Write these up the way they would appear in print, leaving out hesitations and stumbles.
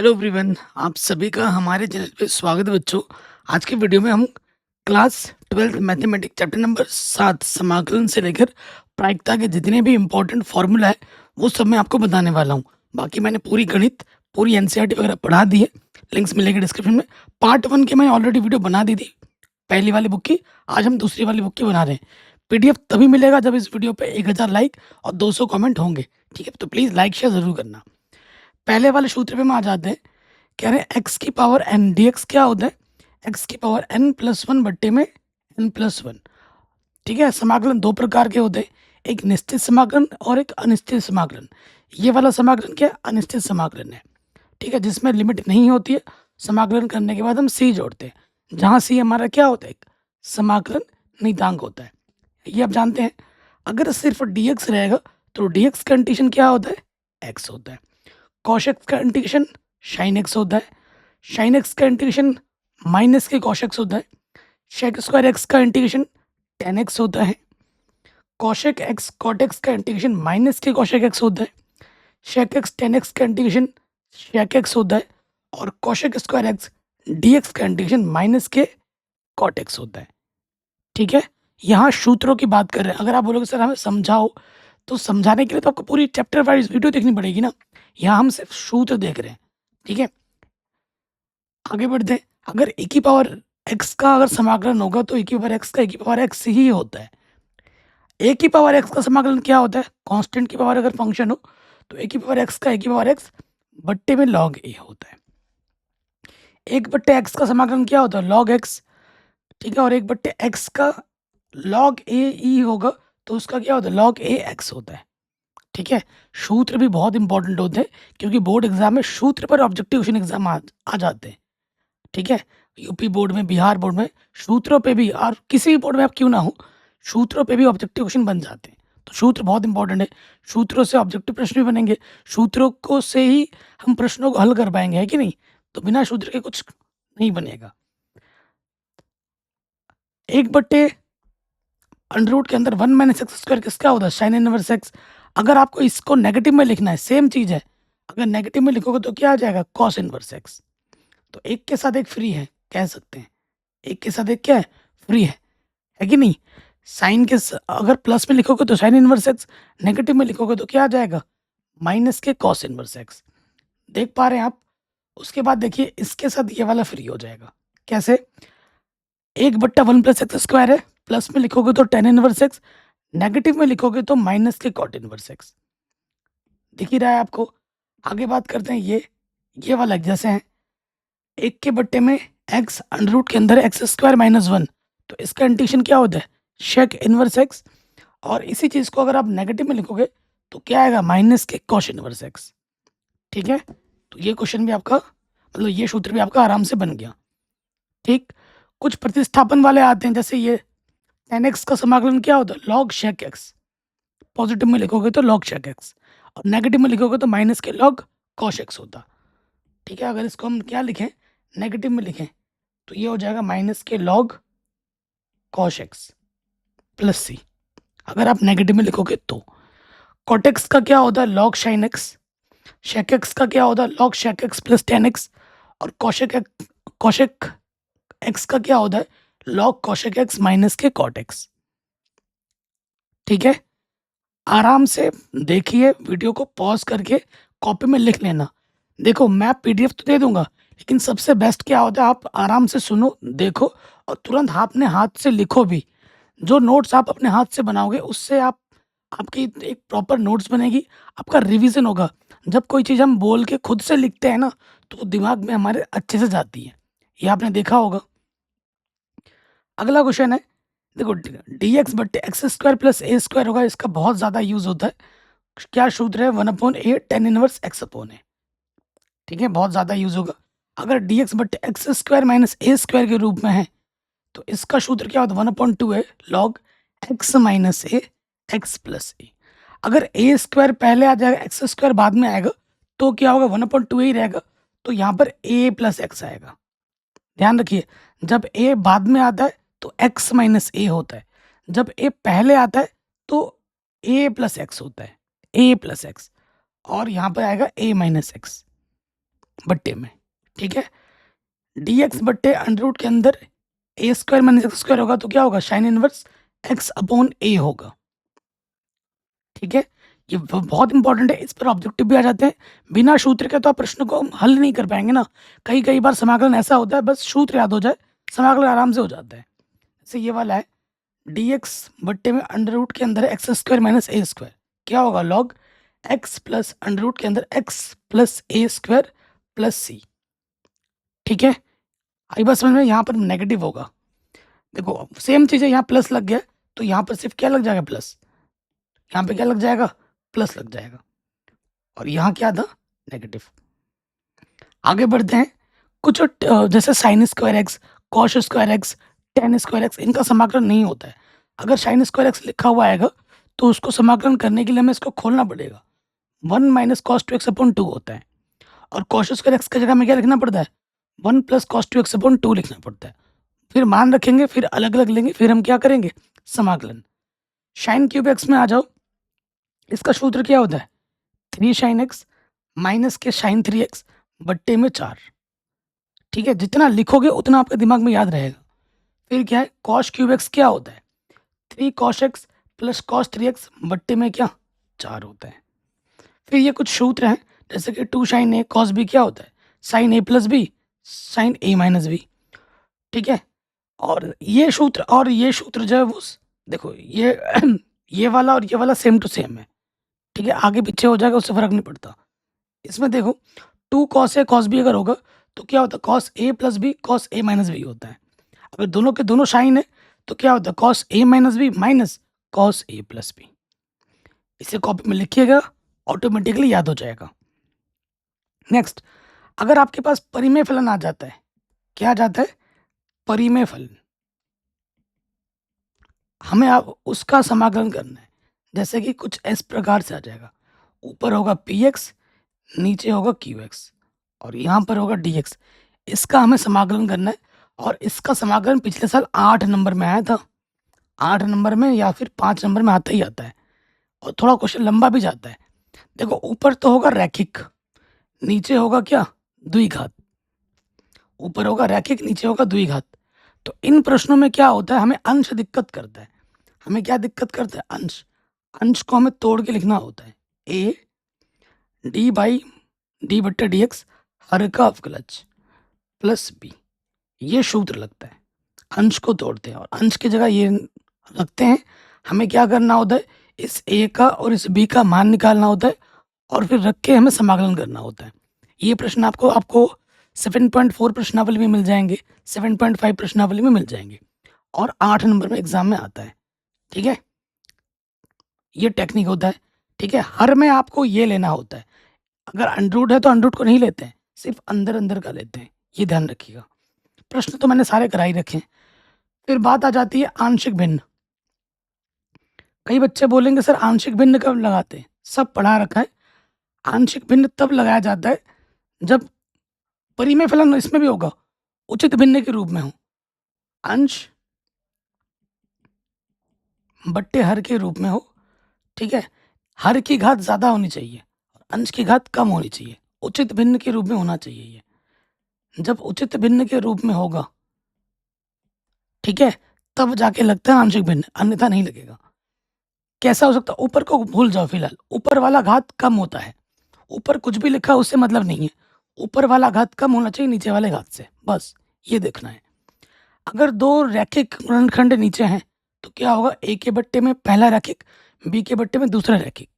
Hello everyone, आप सभी का हमारे चैनल पे स्वागत है बच्चों। आज की वीडियो में हम class 12th mathematics chapter number 7 समाकलन से लेकर प्रायिकता के जितने भी इम्पोर्टेंट फार्मूला है वो सब मैं आपको बताने वाला हूँ। बाकी मैंने पूरी गणित, पूरी एनसीईआरटी वगैरह पढ़ा दी है, लिंक्स मिलेंगे डिस्क्रिप्शन में। पार्ट 1 की मैंने ऑलरेडी वीडियो बना दी थी पहली वाली बुक की। आज हम दूसरी वाली बुक की बना रहे हैं। पीडीएफ तभी मिलेगा जब इस वीडियो पे 1000 लाइक और 200 कमेंट होंगे। ठीक है, तो प्लीज़ लाइक शेयर ज़रूर करना। पहले वाले सूत्र पे हम आ जाते हैं। कह रहे हैं एक्स की पावर एन डी एक्स क्या होता है? एक्स की पावर एन प्लस वन बट्टे में एन प्लस वन। ठीक है, समाकलन दो प्रकार के होते हैं, एक निश्चित समाकलन और एक अनिश्चित समाकलन। ये वाला समाकलन क्या है? अनिश्चित समाकलन है। ठीक है, जिसमें लिमिट नहीं होती है। समाकलन करने के बाद हम सी जोड़ते हैं, जहाँ सी हमारा क्या होता है? एक समाकलन नियतांक होता है। ये आप जानते हैं। अगर सिर्फ डी एक्स रहेगा तो डी एक्स का इंटीग्रेशन क्या होता है? एक्स होता है। कॉश एक्स का इंटीग्रेशन साइन एक्स होता है। साइन एक्स का इंटीग्रेशन माइनस के कॉश एक्स होता है। शेक स्क्वायर एक्स का इंटीग्रेशन टेन एक्स होता है। कॉशेक एक्स कॉट एक्स का इंटीग्रेशन माइनस के कॉशेक एक्स होता है। शेक एक्स टेन एक्स का इंटीग्रेशन शेक एक्स होता है। और cosec square x D x का इंटीग्रेशन माइनस के कॉट एक्स होता है। ठीक है, यहाँ सूत्रों की बात कर रहे हैं। अगर आप बोलोगे सर हमें समझाओ, तो समझाने के लिए तो आपको पूरी चैप्टर वाइज वीडियो देखनी पड़ेगी ना। यहाँ हम सिर्फ सूत्र देख रहे हैं। ठीक है, आगे बढ़ते हैं। अगर ए की पावर एक्स का अगर समाकलन होगा तो ए की पावर एक्स का ए की पावर एक्स ही होता है। ए की पावर एक्स का समाकलन क्या होता है? कांस्टेंट की पावर अगर फंक्शन हो तो ए की पावर एक्स का ए की पावर एक्स बट्टे में लॉग ए होता है। एक बट्टे एक्स का समाकलन क्या होता है? Log x. ठीक है, और एक बट्टे एक्स का लॉग ए ई होगा तो उसका क्या होता है? लॉग ए एक्स होता है। ठीक है, सूत्र भी बहुत इंपॉर्टेंट होते हैं क्योंकि बोर्ड एग्जाम में सूत्र पर ऑब्जेक्टिव क्वेश्चन एग्जाम आ जाते हैं। ठीक है, यूपी बोर्ड में, बिहार बोर्ड में सूत्रों पे भी, और किसी भी बोर्ड में आप क्यों ना हो, सूत्रों पे भी ऑब्जेक्टिव क्वेश्चन बन जाते हैं। तो सूत्र बहुत इंपॉर्टेंट है। सूत्रों से ऑब्जेक्टिव प्रश्न भी बनेंगे। सूत्रों को से ही हम प्रश्नों को हल कर पाएंगे, है कि नहीं? तो बिना सूत्र के कुछ नहीं बनेगा। एक बट्टे अंडर रूट के अंदर वन माइनस एक्स स्क्वायर किसका होता है? Sine inverse x. अगर आपको इसको नेगेटिव में लिखना है, सेम चीज़ है, अगर नेगेटिव में लिखोगे तो क्या आ जाएगा? Cos inverse x. तो एक के साथ एक फ्री है, कह सकते हैं। एक के साथ एक क्या है? फ्री है कि नहीं? साइन के अगर प्लस में लिखोगे तो साइन इनवर्स एक्स, नेगेटिव में लिखोगे तो क्या आ जाएगा? माइनस के कॉस इनवर्स एक्स। देख पा रहे हैं आप? उसके बाद देखिए इसके साथ ये वाला फ्री हो जाएगा। कैसे? एक बट्टा वन प्लस एक्स स्क्वायर है, प्लस में लिखोगे तो टेन इनवर्स एक्स, नेगेटिव में लिखोगे तो माइनस के कॉट इनवर्स एक्स। दिख ही रहा है आपको? आगे बात करते हैं ये वाला जैसे है, एक के बट्टे में एक्स अंडर रूट के अंदर एक्स स्क्वायर माइनस वन, तो इसका इंटीग्रेशन क्या होता है? Shake inverse x. और इसी चीज़ को अगर आप नेगेटिव में लिखोगे तो क्या आएगा? माइनस के कॉश इनवर्स एक्स। ठीक है, तो ये क्वेश्चन भी आपका, मतलब ये सूत्र भी आपका आराम से बन गया। ठीक, कुछ प्रतिस्थापन वाले आते हैं, जैसे ये टेन एक्स का समाकलन क्या होता है? Log shake x. पॉजिटिव में लिखोगे तो लॉग शेक एक्स, और नेगेटिव में लिखोगे तो माइनस के लॉग कॉश एक्स होता। ठीक है, अगर इसको हम क्या लिखें? नेगेटिव में लिखें तो ये हो जाएगा माइनस के लॉग कॉश एक्स प्लस सी। अगर आप नेगेटिव में लिखोगे तो कॉट एक्स का क्या होता है? Log sine x. Shake x का क्या होता है? Log shake x plus ten x. और कॉशेक एक्स का क्या होता है? लॉग कॉशेक एक्स माइनस के कॉट एक्स। ठीक है, आराम से देखिए, वीडियो को पॉज करके कॉपी में लिख लेना। देखो, मैं पीडीएफ तो दे दूंगा, लेकिन सबसे बेस्ट क्या होता है? आप आराम से सुनो, देखो, और तुरंत अपने हाथ से लिखो भी। जो नोट्स आप अपने हाथ से बनाओगे उससे आपकी एक प्रॉपर नोट्स बनेगी, आपका रिवीजन होगा। जब कोई चीज़ हम बोल के खुद से लिखते हैं ना, तो वो दिमाग में हमारे अच्छे से जाती है। ये आपने देखा होगा। अगला क्वेश्चन है, देखो, डी एक्स बट्टे x square plus A square होगा, इसका बहुत ज़्यादा यूज होता है। क्या सूत्र है? वन अपॉन ए टेन इनवर्स एक्स अपॉन ए। ठीक है, बहुत ज़्यादा यूज होगा। अगर डी एक्स बट्टे एक्स स्क्वायर माइनस ए स्क्वायर के रूप में है तो इसका सूत्र क्या होता है? वन अपॉन टू है लॉग एक्स माइनस ए एक्स प्लस ए। अगर ए स्क्वायर पहले आ जाएगा, एक्स स्क्वायर बाद में आएगा, तो क्या होगा? वन अपॉन टू ही रहेगा, तो यहाँ पर ए प्लस एक्स आएगा। ध्यान रखिए, जब ए बाद में आता है तो एक्स माइनस ए होता है, जब ए पहले आता है तो ए प्लस एक्स होता है, ए प्लस एक्स, और यहाँ पर आएगा ए माइनस एक्स। बट्टे में, ठीक है। dx बट्टे अंडर रूट के अंदर a square minus x square होगा तो क्या होगा, sine inverse x upon a होगा, ठीक है। ये बहुत इंपॉर्टेंट है, इस पर ऑब्जेक्टिव भी आ जाते हैं। बिना सूत्र के तो आप प्रश्न को हल नहीं कर पाएंगे ना। कई बार समाकलन ऐसा होता है, बस सूत्र याद हो जाए समाकलन आराम से हो जाता है। जैसे ये वाला है dx बट्टे में अंडर रूट के अंदर एक्स स्क्वायर माइनस ए स्क्वायर, क्या होगा, log x plus under root के अंदर x plus A square plus C, ठीक है। आई बात समझ में, यहाँ पर नेगेटिव होगा। देखो सेम चीज़ है, यहाँ प्लस लग गया तो यहाँ पर सिर्फ क्या लग जाएगा, प्लस। यहाँ पे क्या लग जाएगा, प्लस लग जाएगा। और यहाँ क्या था, नेगेटिव। आगे बढ़ते हैं। कुछ जैसे sine square x, cos square x, ten square x, इनका समाकलन नहीं होता है। अगर साइन स्क्वायर एक्स लिखा हुआ आएगा तो उसको समाकलन करने के लिए हमें इसको खोलना पड़ेगा। 1 minus cos two x upon 2 होता है। और कॉस स्क्वायर एक्स की जगह में क्या लिखना पड़ता है, 1 plus cos two x upon 2 लिखना पड़ता है। फिर मान रखेंगे, फिर अलग अलग लेंगे, फिर हम क्या करेंगे, समाकलन। साइन क्यूब एक्स में आ जाओ, इसका सूत्र क्या होता है, 3 साइन एक्स माइनस के साइन 3 एक्स बट्टे में 4, ठीक है। जितना लिखोगे उतना आपके दिमाग में याद रहेगा। फिर क्या है, कॉस क्यूब एक्स क्या होता है, 3 cos x plus cos 3 x बट्टे में क्या, 4 होता है। फिर ये कुछ सूत्र हैं, जैसे कि 2 साइन ए कॉस बी क्या होता है, साइन ए प्लस बी साइन ए माइनस बी, ठीक है। और ये सूत्र जो है वो देखो ये ये वाला और ये वाला सेम टू सेम है, ठीक है। आगे पीछे हो जाएगा, उससे फर्क नहीं पड़ता। इसमें देखो 2 कॉस ए कॉस बी अगर होगा तो क्या होता है, cos A plus B cos A minus B होता है। अगर दोनों के दोनों साइन है तो क्या होता है, cos A minus B minus cos A plus B. इसे कॉपी में लिखिएगा, ऑटोमेटिकली याद हो जाएगा। नेक्स्ट, अगर आपके पास परिमेय फलन आ जाता है, क्या आ जाता है, परिमेय फलन, हमें आप उसका समाकलन करना है। जैसे कि कुछ इस प्रकार से आ जाएगा, ऊपर होगा पी एक्स, नीचे होगा क्यू एक्स, और यहाँ पर होगा डी एक्स। इसका हमें समाकलन करना है, और इसका समाकलन पिछले साल 8 नंबर में आया था। 8 नंबर में या फिर 5 नंबर में आता ही आता है, और थोड़ा क्वेश्चन लंबा भी जाता है। देखो ऊपर तो होगा रैखिक, नीचे होगा क्या, द्विघात। ऊपर होगा रैखिक, नीचे होगा द्विघात। तो इन प्रश्नों में क्या होता है, हमें अंश दिक्कत करता है। हमें क्या दिक्कत करता है, अंश। अंश को हमें तोड़ के लिखना होता है, ए डी बाई डी बट्टे डी एक्स हर का अवकलज प्लस बी, ये सूत्र लगता है। अंश को तोड़ते हैं और अंश की जगह ये रखते हैं। हमें क्या करना होता है, इस ए का और इस बी का मान निकालना होता है, और फिर रख के हमें समाकलन करना होता है। ये प्रश्न आपको 7.4 प्रश्नावली में मिल जाएंगे, 7.5 प्रश्नावली में मिल जाएंगे, और 8 नंबर में एग्जाम में आता है, ठीक है। ये टेक्निक होता है, ठीक है। हर में आपको ये लेना होता है। अगर अंडरूट है तो अंडरूट को नहीं लेते हैं, सिर्फ अंदर अंदर का लेते हैं, ये ध्यान रखिएगा। प्रश्न तो मैंने सारे करा ही रखे हैं। फिर बात आ जाती है आंशिक भिन्न। कई बच्चे बोलेंगे सर आंशिक भिन्न कब लगाते हैं, सब पढ़ा रखा है। आंशिक भिन्न तब लगाया जाता है जब परिमेय फलन इसमें भी होगा, उचित भिन्न के रूप में हो, अंश बट्टे हर के रूप में हो, ठीक है। हर की घात ज्यादा होनी चाहिए और अंश की घात कम होनी चाहिए, उचित भिन्न के रूप में होना चाहिए ये। जब उचित भिन्न के रूप में होगा, ठीक है, तब जाके लगता है आंशिक भिन्न, अन्यथा नहीं लगेगा। कैसा हो सकता है, ऊपर को भूल जाओ फिलहाल, ऊपर वाला घात कम होता है। ऊपर कुछ भी लिखा उससे मतलब नहीं है, ऊपर वाला घात कम होना चाहिए नीचे वाले घात से, बस ये देखना है। अगर दो रैखिक गुणनखंड नीचे हैं तो क्या होगा, ए के बट्टे में पहला रैखिक, बी के बट्टे में दूसरा रैखिक,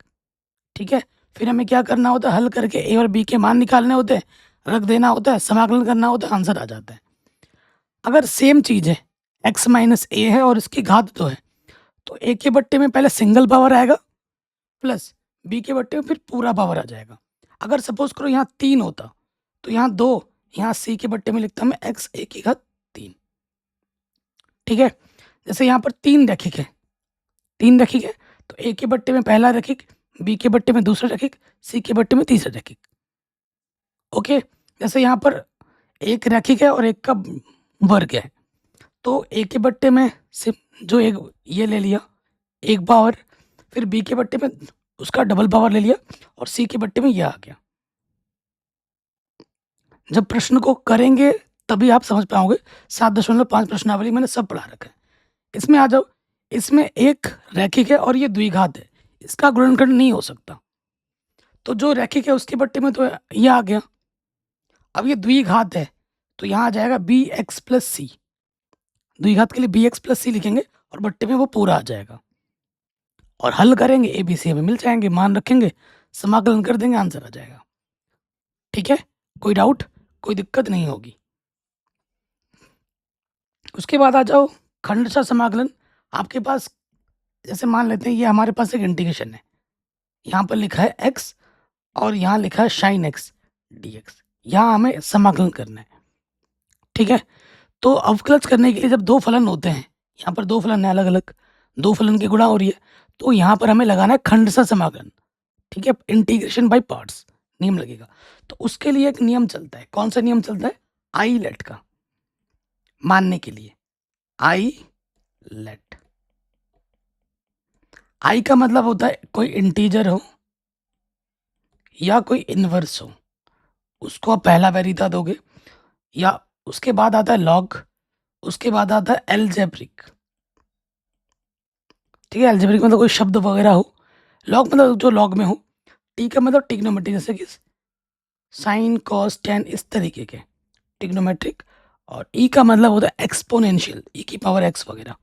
ठीक है। फिर हमें क्या करना होता है, हल करके ए और बी के मान निकालने होते हैं, रख देना होता है, समाकलन करना होता है, आंसर आ जाता है। अगर सेम चीज है, एक्स माइनस ए है और इसकी घात 2 है, तो ए के बट्टे में पहले सिंगल पावर आएगा, प्लस बी के बट्टे में फिर पूरा पावर आ जाएगा। अगर सपोज करो यहाँ 3 होता तो यहाँ 2, यहाँ सी के बट्टे में लिखता मैं एक्स ए की घात 3, ठीक है। जैसे यहाँ पर 3 रैखिक है, 3 रैखिक है तो ए के बट्टे में पहला रैखिक, बी के बट्टे में दूसरा रैखिक, सी के बट्टे में तीसरा रैखिक, ओके। जैसे यहाँ पर एक रैखिक है और एक का वर्ग है, तो ए के बट्टे में सिर्फ जो एक ये ले लिया, एक पावर, फिर बी के बट्टे में उसका डबल पावर ले लिया, और सी के बट्टे में ये आ गया। जब प्रश्न को करेंगे तभी आप समझ पाओगे। 7.5 प्रश्नावली मैंने सब पढ़ा रखा है। इसमें आ जाओ, इसमें एक रैखिक है और ये द्विघात है, इसका गुणनखंड नहीं हो सकता। तो जो रैखिक है उसके बट्टे में तो ये आ गया। अब ये द्विघात है तो यहाँ आ जाएगा बी एक्स प्लस सी। द्विघात के लिए बी एक्स प्लस सी लिखेंगे और बट्टे में वो पूरा आ जाएगा और हल करेंगे, ए बी सी हमें मिल जाएंगे, मान रखेंगे, समाकलन कर देंगे, आंसर आ जाएगा। ठीक है, कोई डाउट, कोई दिक्कत नहीं होगी। उसके बाद आ जाओ खंडशः समाकलन। आपके पास जैसे मान लेते हैं ये हमारे पास एक इंटीग्रेशन है, यहाँ पर लिखा है x और यहाँ लिखा है sin x dx, यहाँ हमें समाकलन करना है। ठीक है, तो अवकलज करने के लिए जब दो फलन होते हैं, यहाँ पर दो फलन है अलग अलग, दो फलन की गुणा हो रही है, तो यहाँ पर हमें लगाना है खंडशः समाकलन। ठीक है, इंटीग्रेशन बाय पार्ट्स नियम लगेगा। तो उसके लिए एक नियम चलता है, कौन सा नियम चलता है? आई लेट का, मानने के लिए आई लेट। आई का मतलब होता है कोई इंटीजर हो या कोई इनवर्स हो, उसको आप पहला वेरिएबल दोगे, या उसके बाद आता है लॉग, उसके बाद आता है एल्जेब्रिक। ठीक है, एल्जेब्रिक मतलब कोई शब्द वगैरह हो, लॉग मतलब जो लॉग में हो, टी का मतलब टिग्नोमेट्रिक, जैसे कि साइन कॉस टेन, इस तरीके के टिग्नोमेट्रिक, और ई का मतलब होता है एक्सपोनेंशियल, ई की पावर एक्स वगैरह।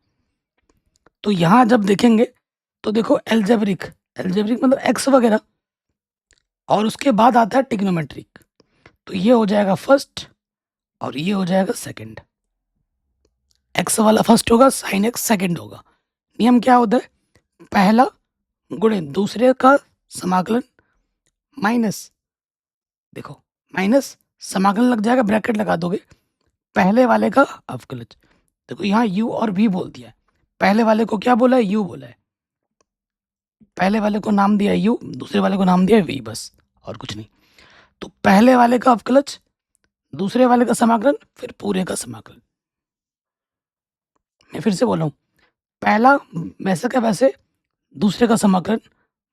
तो यहाँ जब देखेंगे तो देखो एल्जेब्रिक, एल्जेब्रिक मतलब एक्स वगैरह, और उसके बाद आता है टिग्नोमेट्रिक, तो ये हो जाएगा फर्स्ट और ये हो जाएगा सेकंड। एक्स वाला फर्स्ट होगा, साइन एक्स सेकंड होगा। नियम क्या होता है? पहला गुणे दूसरे का समाकलन माइनस, देखो माइनस समाकलन लग जाएगा, ब्रैकेट लगा दोगे, पहले वाले का अवकलज। देखो यहाँ u और v बोल दिया है, पहले वाले को क्या बोला है? u बोला है, पहले वाले को नाम दिया है u, दूसरे वाले को नाम दिया है v, बस और कुछ नहीं। तो पहले वाले का अवकलज, दूसरे वाले का समाकलन, फिर पूरे का समाकलन। मैं फिर से बोल रहा हूँ, पहला वैसे का वैसे, दूसरे का समाकलन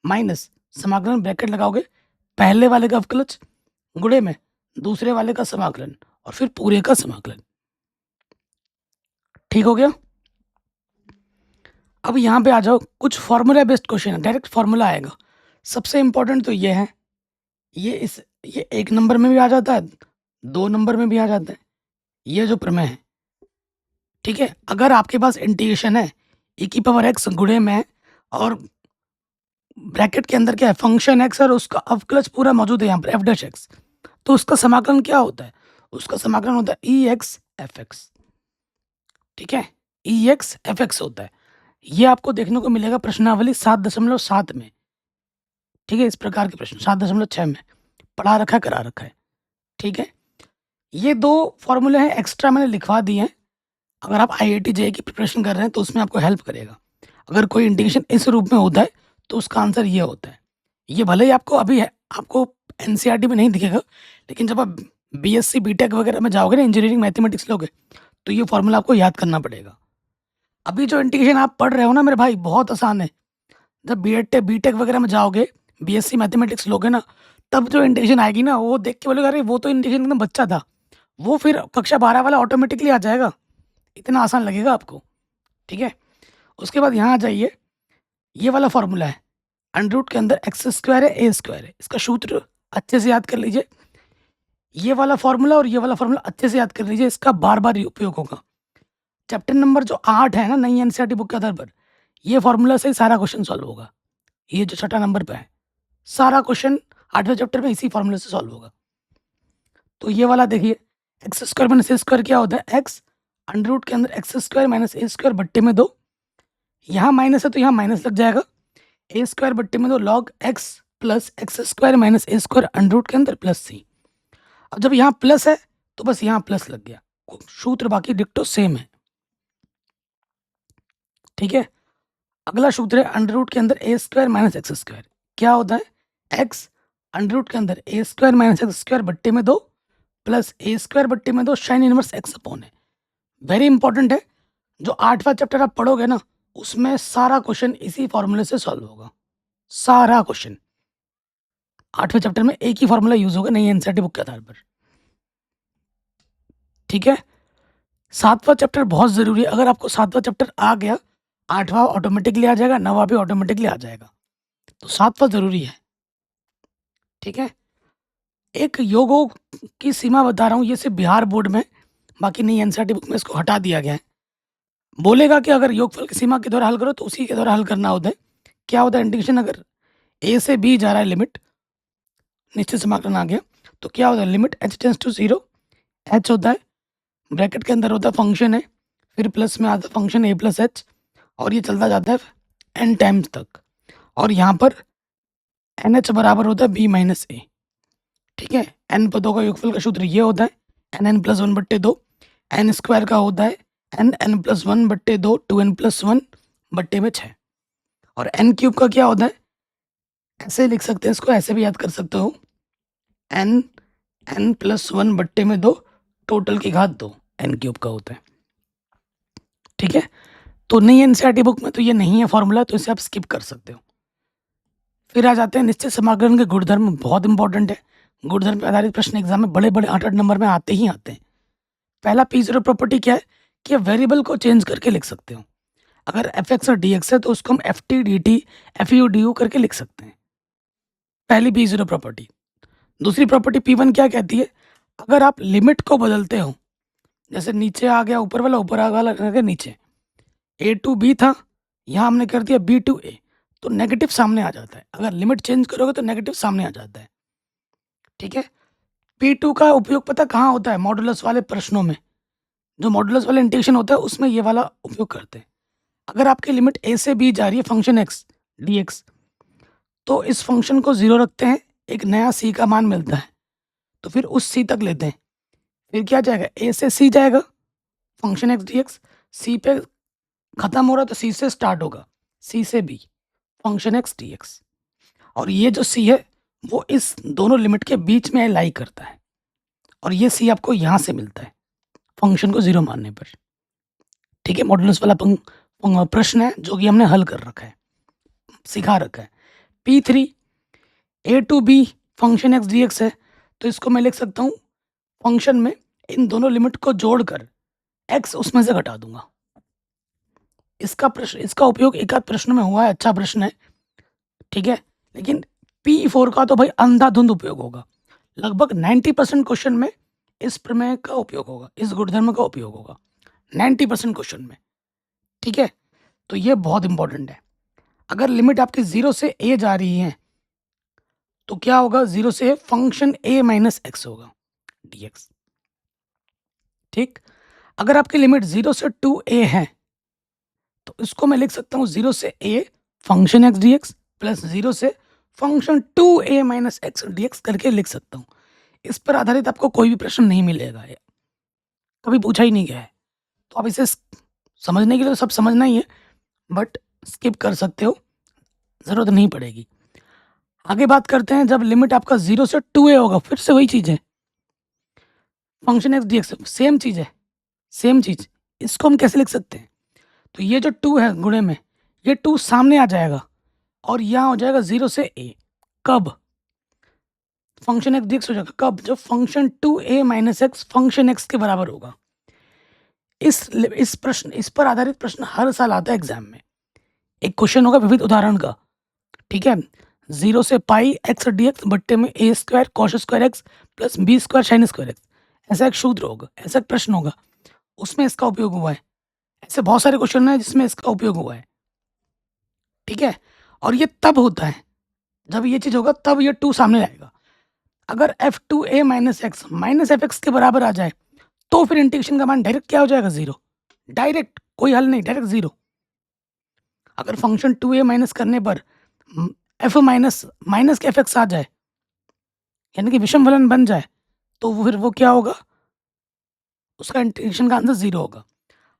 माइनस समाकलन, ब्रैकेट लगाओगे, पहले वाले का अवकलज गुणे में दूसरे वाले का समाकलन और फिर पूरे का समाकलन। ठीक हो गया? अब यहाँ पे आ जाओ, कुछ फॉर्मूला बेस्ड क्वेश्चन है, डायरेक्ट फॉर्मूला आएगा। सबसे इंपॉर्टेंट तो ये है, ये 1 नंबर में भी आ जाता है, 2 नंबर में भी आ जाता है, ये जो प्रमेय है। ठीक है, अगर आपके पास इंटीग्रेशन है e की पावर x गुणे में और ब्रैकेट के अंदर क्या है? फंक्शन x, और उसका अवकलज पूरा मौजूद है यहाँ पर f डैश x, तो उसका समाकलन क्या होता है? उसका समाकलन होता है ई एक्स एफ एक्स। ठीक है, ई एक्स एफ एक्स होता है। ये आपको देखने को मिलेगा प्रश्नावली 7.7 में। ठीक है, इस प्रकार के प्रश्न 7.6 में पढ़ा रखा, करा रखा है। ठीक है, ये 2 फॉर्मूले हैं एक्स्ट्रा, मैंने लिखवा दिए हैं। अगर आप IIT JEE की प्रिपरेशन कर रहे हैं तो उसमें आपको हेल्प करेगा। अगर कोई इंटीग्रेशन इस रूप में होता है तो उसका आंसर ये होता है। ये भले ही आपको अभी है, आपको NCERT में नहीं दिखेगा, लेकिन जब आप BSc BTech वगैरह में जाओगे ना, इंजीनियरिंग मैथमेटिक्स लोगे, तो ये फॉर्मूला आपको याद करना पड़ेगा। अभी जो इंटीग्रेशन आप पढ़ रहे हो ना मेरे भाई, बहुत आसान है। जब BTech वगैरह में जाओगे, BSc मैथमेटिक्स लोगे ना, तब जो इंटीग्रेशन आएगी ना, वो देख के बोलेगा अरे वो तो इंटीग्रेशन एकदम बच्चा था, वो फिर कक्षा 12 वाला ऑटोमेटिकली आ जाएगा, इतना आसान लगेगा आपको। ठीक है, उसके बाद यहाँ आ जाइए, ये वाला फॉर्मूला है, अंडर रूट के अंदर एक्स स्क्वायर है, ए स्क्वायर है, इसका सूत्र अच्छे से याद कर लीजिए। ये वाला फॉर्मूला और ये वाला फॉर्मूला अच्छे से याद कर लीजिए, इसका बार बार उपयोग होगा। चैप्टर नंबर जो 8 है ना नई NCERT बुक के आधार पर, ये फॉर्मूला से ही सारा क्वेश्चन सॉल्व होगा। ये जो 6ठा नंबर पे है, सारा क्वेश्चन 8वें चैप्टर में इसी फॉर्मूले से सॉल्व होगा। तो ये वाला देखिए, एक्स स्क्वायर माइनस ए स्क्वायर क्या होता है? एक्स अंडर रूट के अंदर एक्स स्क्वायर माइनस ए स्क्वायर बट्टे में 2, यहाँ माइनस है तो यहाँ माइनस लग जाएगा, ए स्क्वायर बट्टे में 2 log x plus x square minus ए स्क्वायर अंडर रूट के अंदर प्लस सी। अब जब यहाँ प्लस है तो बस यहाँ प्लस लग गया, सूत्र बाकी डिक्टो सेम है। ठीक है, अगला सूत्र है अंडर रूट के अंदर a square minus x square, क्या होता है? एक्स अंडर रूट के अंदर a square minus x square बट्टे में 2 प्लस ए स्क्वायर बट्टे में 2 साइन इनवर्स एक्स अपॉन है। वेरी इंपॉर्टेंट है, जो 8वां चैप्टर आप पढ़ोगे ना, उसमें सारा क्वेश्चन इसी फॉर्मूले से सॉल्व होगा, सारा क्वेश्चन 8वें चैप्टर में एक ही फॉर्मूला यूज होगा नई NCERT बुक के आधार पर। ठीक है? 7वां चैप्टर बहुत ज़रूरी है। अगर आपको 7वां चैप्टर आ गया, 8वां ऑटोमेटिकली आ जाएगा, 9वां भी ऑटोमेटिकली आ जाएगा। तो 7वां ज़रूरी है। ठीक है? एक योगों की सीमा बता रहा हूँ, ये सिर्फ़ बिहार बोर्ड में, बाकी नहीं एनसीईआरटी बुक में इसको हटा दिया गया है। बोलेगा कि अगर योगफल की सीमा के द्वारा हल करो तो उसी के द्वारा हल करना होता है। क्या होता है इंटीग्रेशन, अगर ए से बी जा रहा है लिमिट, निश्चित समाकलन आ गया, तो क्या होता है limit h tends to 0, h होता है ब्रैकेट के अंदर होता है फंक्शन है, फिर प्लस में आता है फंक्शन a प्लस एच, और ये चलता जाता है n टाइम्स तक, और यहाँ पर NH बराबर होता है b माइनस ए। ठीक है? n पदों का योगफल का सूत्र ये होता है n n plus 1/2, n square का होता है n n plus 1/2, 2n plus 1 बट्टे में 6, और n क्यूब का क्या होता है, ऐसे लिख सकते हैं इसको, ऐसे भी याद कर सकते हो, n n प्लस 1/2 टोटल की घात 2 n क्यूब का होता है। ठीक है? तो नहीं एनसीईआरटी बुक में तो ये नहीं है फॉर्मूला, तो इसे आप स्किप कर सकते हो। फिर आ जाते हैं निश्चित समाकलन के गुणधर्म, बहुत इंपॉर्टेंट है। गुणधर्म पे आधारित प्रश्न एग्जाम में बड़े 8-8 नंबर में आते ही आते हैं। पहला p0 प्रॉपर्टी क्या है कि वेरिएबल को चेंज करके लिख सकते हो। अगर fx और dx है तो उसको हम ft dt fu du करके लिख सकते हैं, पहली p0 प्रॉपर्टी। दूसरी प्रॉपर्टी p1 क्या कहती है, अगर आप लिमिट को बदलते हो, जैसे नीचे आ गया ऊपर वाला, ऊपर आ वाला गया नीचे, a टू b था, यहाँ हमने कर दिया b टू a, तो नेगेटिव सामने आ जाता है। अगर लिमिट चेंज करोगे तो नेगेटिव सामने आ जाता है। ठीक है? p2 का उपयोग पता कहाँ होता है, मॉडुलस वाले प्रश्नों में, जो मॉडुलस वाला इंटीग्रेशन होता है उसमें ये वाला उपयोग करते हैं। अगर आपकी लिमिट a से b जा रही है फंक्शन x dx, तो इस फंक्शन को 0 रखते हैं, एक नया c का मान मिलता है, तो फिर उस c तक लेते हैं। फिर क्या जाएगा, a से c जाएगा फंक्शन x dx, c पे खत्म हो रहा तो c से स्टार्ट होगा, c से b फंक्शन x dx, और ये जो c है वो इस दोनों लिमिट के बीच में लाई करता है, और ये c आपको यहाँ से मिलता है फंक्शन को 0 मानने पर। ठीक है? मॉडुलस वाला प्रश्न है जो कि हमने हल कर रखा है, सिखा रखा है। p3 a टू b फंक्शन x dx है, तो इसको मैं लिख सकता हूँ फंक्शन में इन दोनों लिमिट को जोड़कर x उसमें से घटा दूंगा। इसका उपयोग एक आध प्रश्न में हुआ है, अच्छा प्रश्न है। ठीक है? लेकिन p4 का तो भाई अंधाधुंध उपयोग होगा, लगभग 90% क्वेश्चन में इस प्रमेय का उपयोग होगा, इस गुणधर्म का उपयोग होगा 90% क्वेश्चन में। ठीक है? तो ये बहुत इंपॉर्टेंट है। अगर लिमिट आपकी 0 से a जा रही है तो क्या होगा, 0 से फंक्शन a माइनस एक्स होगा dx। ठीक? अगर आपकी लिमिट 0 से 2a है तो इसको मैं लिख सकता हूँ 0 से a function x dx plus 0 से function 2a minus x dx करके लिख सकता हूँ। इस पर आधारित आपको कोई भी प्रश्न नहीं मिलेगा, कभी पूछा ही नहीं गया है, तो आप इसे समझने के लिए तो सब समझना ही है, बट स्किप कर सकते हो, ज़रूरत नहीं पड़ेगी। आगे बात करते हैं, जब लिमिट आपका 0 से 2a होगा, फिर से वही चीज़ है, फंक्शन x dx सेम चीज़ है, सेम चीज़। इसको हम कैसे लिख सकते हैं, तो ये जो 2 है गुणे में, ये 2 सामने आ जाएगा और यहाँ हो जाएगा 0 से a। कब? फंक्शन x dx हो जाएगा कब, जब function 2a minus x function x के बराबर होगा। इस पर आधारित प्रश्न हर साल आता है एग्जाम में। एक क्वेश्चन होगा विविध उदाहरण का, ठीक है, 0 से पाई एक्स dx बट्टे में a square cos square x plus b square sine square x, ऐसा एक सूत्र होगा, ऐसा एक प्रश्न होगा, उसमें इसका उपयोग हुआ है। ऐसे बहुत सारे क्वेश्चन हैं जिसमें इसका उपयोग हुआ है। ठीक है? और ये तब होता है जब ये चीज़ होगा, तब ये 2 सामने आएगा। अगर f2a minus x minus F x के बराबर आ जाए तो फिर इंटीग्रेशन का मान डायरेक्ट क्या हो जाएगा, 0। डायरेक्ट, कोई हल नहीं, डायरेक्ट 0। अगर फंक्शन 2a माइनस करने पर f माइनस माइनस के एफ एक्स आ जाए, यानी कि विषम फलन बन जाए, तो फिर वो क्या होगा, उसका इंटीग्रेशन का आंसर 0 होगा।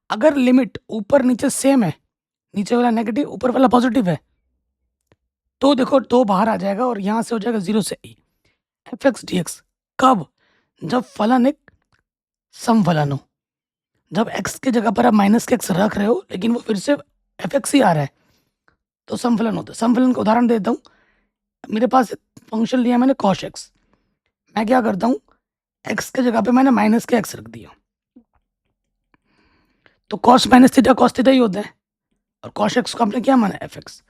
अगर लिमिट ऊपर नीचे सेम है, नीचे वाला नेगेटिव ऊपर वाला पॉजिटिव है, तो देखो 2 बाहर आ जाएगा और यहाँ से हो जाएगा 0 से a F x D x. कब? जब फलन एक सम फलन हो, जब x की जगह पर आप माइनस के x रख रहे हो लेकिन वो फिर से एफ एक्स ही आ रहा है, तो सम फलन होता है। सम फलन का उदाहरण देता हूँ, मेरे पास फंक्शन लिया मैंने कॉस x, मैं क्या करता हूँ, x के जगह पे मैंने माइनस के x रख दिया, तो कॉस माइनस थीटा ही होता है, और कॉस एक्स को आपने क्या माना, F x.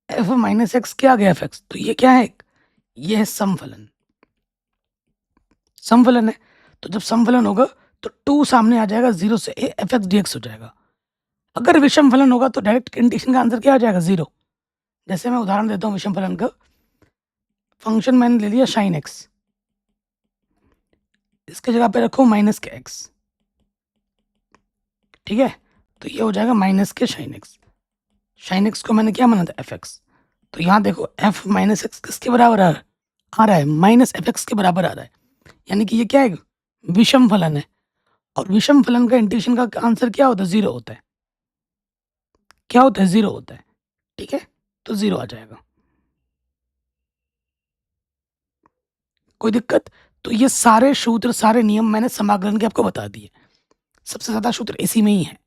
F minus x क्या आ गया, एफ एक्स। तो ये क्या है, ये है समफलन। समफलन है, तो जब समफलन होगा तो 2 सामने आ जाएगा, 0 से एफ एक्स डी एक्स हो जाएगा। अगर विषम फलन होगा तो डायरेक्ट इंटीग्रेशन का आंसर क्या आ जाएगा, 0। जैसे मैं उदाहरण देता हूँ विषम फलन का। फंक्शन मैंने ले लिया साइन एक्स, इसके जगह पे रखो माइनस के एक्स, ठीक है। तो ये हो जाएगा माइनस के साइन एक्स। साइन एक्स को मैंने क्या माना था, एफ एक्स। तो यहाँ देखो एफ माइनस एक्स किसके बराबर आ रहा है, माइनस एफ एक्स के बराबर आ रहा है। यानी कि ये क्या है, विषम फलन है। और विषम फलन का इंटीग्रेशन का आंसर क्या होता है, 0 होता है। क्या होता है, 0 होता है, ठीक है। तो 0 आ जाएगा, कोई दिक्कत। तो ये सारे सूत्र, सारे नियम मैंने समाकलन के आपको बता दिए। सबसे ज़्यादा सूत्र इसी में ही है।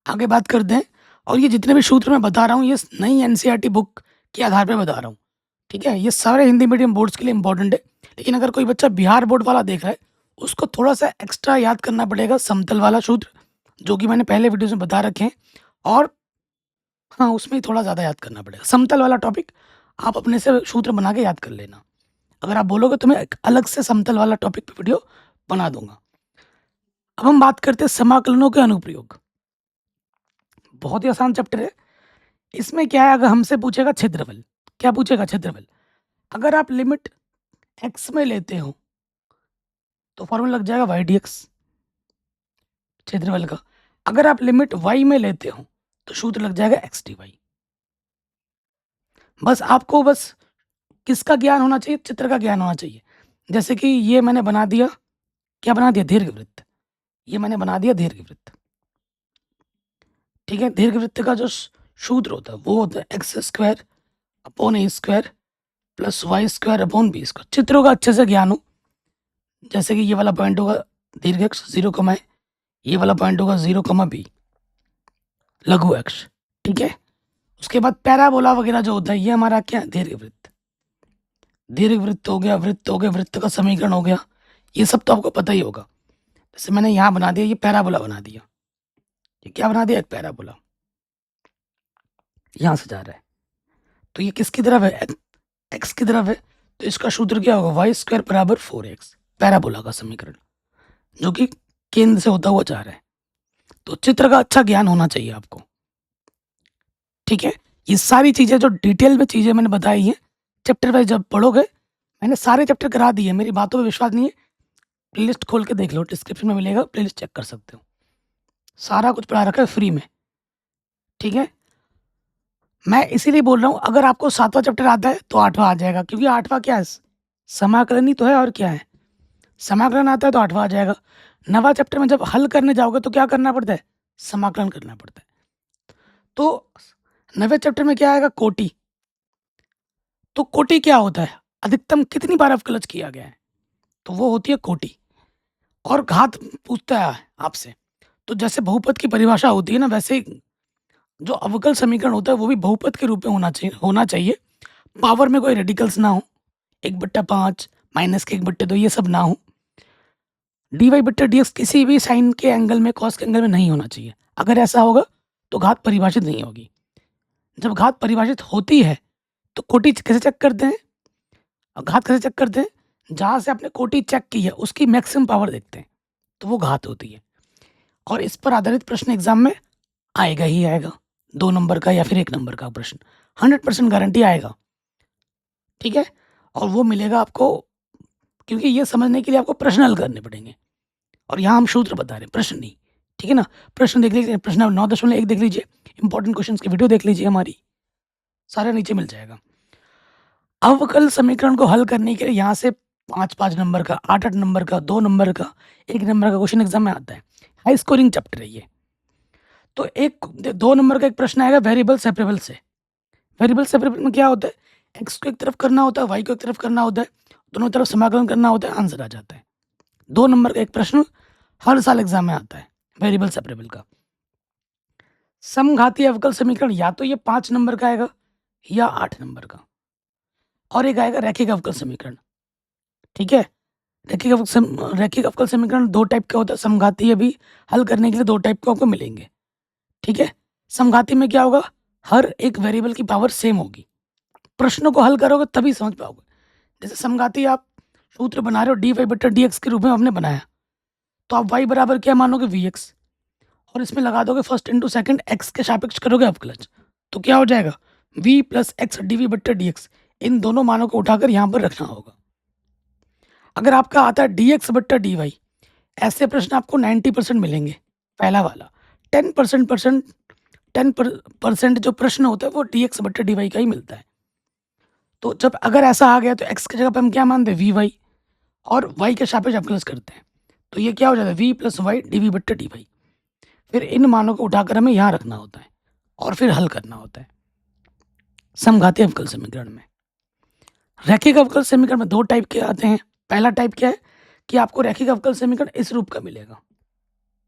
आगे बात करते हैं। और ये जितने भी सूत्र मैं बता रहा हूँ, ये नई एनसीईआरटी बुक के आधार पे बता रहा हूँ, ठीक है। ये सारे हिंदी मीडियम बोर्ड्स के लिए इंपॉर्टेंट है। लेकिन अगर कोई बच्चा बिहार बोर्ड वाला देख रहा है, उसको थोड़ा सा एक्स्ट्रा याद करना पड़ेगा समतल वाला सूत्र, जो कि मैंने पहले वीडियोज़ में बता रखे हैं। और हाँ, उसमें ही थोड़ा ज़्यादा याद करना पड़ेगा। समतल वाला टॉपिक आप अपने से सूत्र बना के याद कर लेना। अगर आप बोलोगे तो मैं एक अलग से समतल वाला टॉपिक पे वीडियो बना दूंगा। अब हम बात करते हैं समाकलनों के अनुप्रयोग। बहुत ही आसान चैप्टर है। इसमें क्या है, अगर हमसे पूछेगा क्षेत्रफल, क्या पूछेगा, क्षेत्रफल। अगर आप लिमिट एक्स में लेते हो तो फॉर्मूला लग जाएगा वाई डी एक्स क्षेत्रफल का। अगर आप लिमिट वाई में लेते हो तो सूत्र लग जाएगा एक्स डी वाई। बस आपको किसका ज्ञान होना चाहिए, चित्र का ज्ञान होना चाहिए। जैसे कि ये मैंने बना दिया, क्या बना दिया, दीर्घवृत्त। ये मैंने बना दिया दीर्घवृत्त, ठीक है। दीर्घवृत्त का जो सूत्र होता है वो होता है x square upon a square plus y square upon b square. चित्रों का अच्छे से ज्ञान हो। जैसे कि ये वाला पॉइंट होगा दीर्घ अक्ष 0, ये वाला पॉइंट होगा 0, बी लघु अक्ष, ठीक है। उसके बाद पैराबोला वगैरह जो होता है, ये हमारा क्या है, दीर्घवृत्त। दीर्घवृत्त हो गया, वृत्त हो गया, वृत्त का समीकरण हो गया, ये सब तो आपको पता ही होगा। जैसे मैंने यहाँ बना दिया, ये पैराबोला बना दिया। ये क्या बना दिया, एक पैराबोला यहाँ से जा रहा है। तो ये किसकी तरफ है, एक्स की तरफ है। तो इसका सूत्र क्या होगा, वाई स्क्वायर बराबर 4x, पैराबोला का समीकरण, जो कि केंद्र से होता हुआ जा रहा है। तो चित्र का अच्छा ज्ञान होना चाहिए आपको, ठीक है। ये सारी चीज़ें जो डिटेल में चीज़ें मैंने बताई हैं, चैप्टर वाइज जब पढ़ोगे, मैंने सारे चैप्टर करा दिए, मेरी बातों पे विश्वास नहीं है, प्लेलिस्ट खोल के देख लो, डिस्क्रिप्शन में मिलेगा, प्लेलिस्ट चेक कर सकते हो। सारा कुछ पढ़ा रखा है फ्री में, ठीक है। मैं इसीलिए बोल रहा हूँ, अगर आपको 7वां चैप्टर आता है तो 8वां आ जाएगा, क्योंकि 8वां क्या है, समाकलन ही तो है, और क्या है, समाकलन आता है तो 8वां आ जाएगा। 9वां चैप्टर में जब हल करने जाओगे तो क्या करना पड़ता है, समाकलन करना पड़ता है। तो 9वें चैप्टर में क्या आएगा, कोटि। तो कोटि क्या होता है, अधिकतम कितनी बार अवकलज किया गया है, तो वो होती है कोटि। और घात पूछता है आपसे, तो जैसे बहुपद की परिभाषा होती है ना, वैसे ही जो अवकल समीकरण होता है वो भी बहुपद के रूप में होना चाहिए। पावर में कोई रेडिकल्स ना हो, 1/5 माइनस के 1/2 ये सब ना हो। dy बट्टा dx किसी भी साइन के एंगल में, कॉस के एंगल में नहीं होना चाहिए। अगर ऐसा होगा तो घात परिभाषित नहीं होगी। जब घात परिभाषित होती है तो कोटि कैसे चेक करते हैं, और घात कैसे चेक करते हैं, जहाँ से आपने कोटि चेक की है उसकी मैक्सिमम पावर देखते हैं, तो वो घात होती है। और इस पर आधारित प्रश्न एग्जाम में आएगा ही आएगा, 2 नंबर का या फिर 1 नंबर का प्रश्न, 100% गारंटी आएगा, ठीक है। और वो मिलेगा आपको, क्योंकि ये समझने के लिए आपको प्रश्न हल करने पड़ेंगे, और यहाँ हम सूत्र बता रहे हैं, प्रश्न नहीं, ठीक है ना। प्रश्न देख लीजिए, प्रश्न 9.1 देख लीजिए, इंपॉर्टेंट क्वेश्चंस की वीडियो देख लीजिए हमारी, सारा नीचे मिल जाएगा। अवकल समीकरण को हल करने के लिए यहाँ से 5-5 नंबर का, 8-8 नंबर का, 2 नंबर का, 1 नंबर का क्वेश्चन एग्जाम में आता है। हाई स्कोरिंग चैप्टर है ये। तो 2 नंबर का एक प्रश्न आएगा वेरिएबल सेपरेबल से। वेरिएबल सेपरेबल में क्या होता है, एक्स को एक तरफ करना होता है, वाई को एक तरफ करना होता है, दोनों तरफ समाकलन करना होता है, आंसर आ जाता है। 2 नंबर का एक प्रश्न हर साल एग्जाम में आता है वेरिएबल सेपरेबल का। समघातीय अवकल समीकरण या तो ये 5 नंबर का आएगा या 8 नंबर का, और एक आएगा रैखिक अवकल समीकरण, ठीक है। रैखिक अवकल समीकरण दो टाइप का होता है, समघातीय भी हल करने के लिए दो टाइप के आपको मिलेंगे, ठीक है। समघाती में क्या होगा, हर एक वेरिएबल की पावर सेम होगी। प्रश्नों को हल करोगे तभी समझ पाओगे। जैसे समघाती आप सूत्र बना रहे हो डी वाई बट्टा डी एक्स के रूप में हमने बनाया, तो आप वाई बराबर क्या मानोगे, वी एक्स, और इसमें लगा दोगे फर्स्ट इंटू सेकंड, एक्स के सापेक्ष करोगे अवकलज, तो क्या हो जाएगा, v plus X D V बट्टा डी एक्स। इन दोनों मानों को उठाकर यहाँ पर रखना होगा। अगर आपका आता है डी एक्स बट्टा डी वाई, ऐसे प्रश्न आपको 90% मिलेंगे। पहला वाला 10% जो प्रश्न होता है वो डी एक्स बट्टा डी वाई का ही मिलता है। तो जब अगर ऐसा आ गया तो x की जगह पे हम क्या मानते हैं, वी वाई, और y के सापेक्ष अवकलज करते हैं, तो ये क्या हो जाता है, v plus Y D V बट्टा डी वाई। फिर इन मानों को उठाकर हमें यहाँ रखना होता है और फिर हल करना होता है समघाती अवकल समीकरण में। रैखिक अवकल समीकरण में दो टाइप के आते हैं। पहला टाइप क्या है कि आपको रैखिक अवकल समीकरण इस रूप का मिलेगा,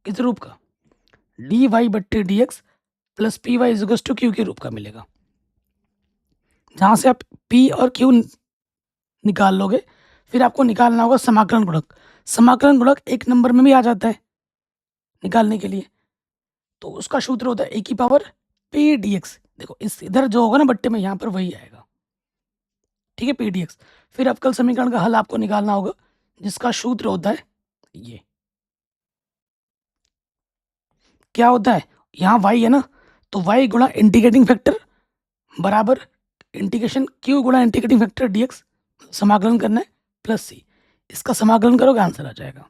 किस रूप का, डी वाई बट्टे D X plus P Y is to Q के रूप का मिलेगा, जहाँ से आप p और q निकाल लोगे। फिर आपको निकालना होगा समाकलन गुणक। समाकलन गुणक एक नंबर में भी आ जाता है निकालने के लिए, तो उसका सूत्र होता है a की पावर p dx। देखो इस इधर जो होगा ना बट्टे में, यहाँ पर वही आएगा, ठीक है, p dx। फिर अवकल समीकरण का हल आपको निकालना होगा, जिसका सूत्र होता है ये, क्या होता है, यहाँ y है ना, तो y गुणा इंटीग्रेटिंग फैक्टर बराबर इंटीग्रेशन q गुणा इंटीग्रेटिंग फैक्टर dx, समाकलन करना है, प्लस c। इसका समाकलन करोगे आंसर आ जाएगा,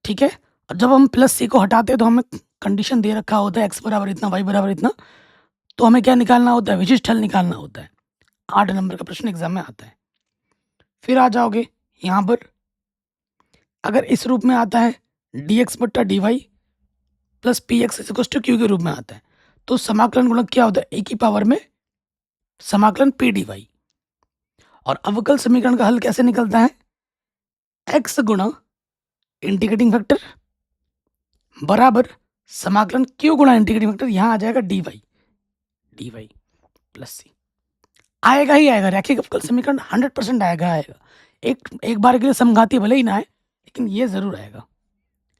ठीक है। और जब हम प्लस सी को हटाते हैं तो हमें कंडीशन दे रखा होता है x बराबर इतना, y बराबर इतना, तो हमें क्या निकालना होता है, विशिष्ट हल निकालना होता है। 8 नंबर का प्रश्न एग्जाम में आता है। फिर आ जाओगे यहाँ पर, अगर इस रूप में आता है डी एक्स बट्टा D Y plus P X to Q के रूप में आता है, तो समाकलन गुणक क्या होता है, a की पावर में समाकलन पी डी वाई। और अवकल समीकरण का हल कैसे निकलता है, x गुणा इंटीग्रेटिंग फैक्टर बराबर समाकलन q गुणा इंटीग्रेटिंग फैक्टर, यहाँ आ जाएगा डी वाई प्लस सी। आएगा ही आएगा, रैखिक अवकल समीकरण 100% आएगा। एक बार के लिए समघाती भले ही ना आए, लेकिन ये जरूर आएगा।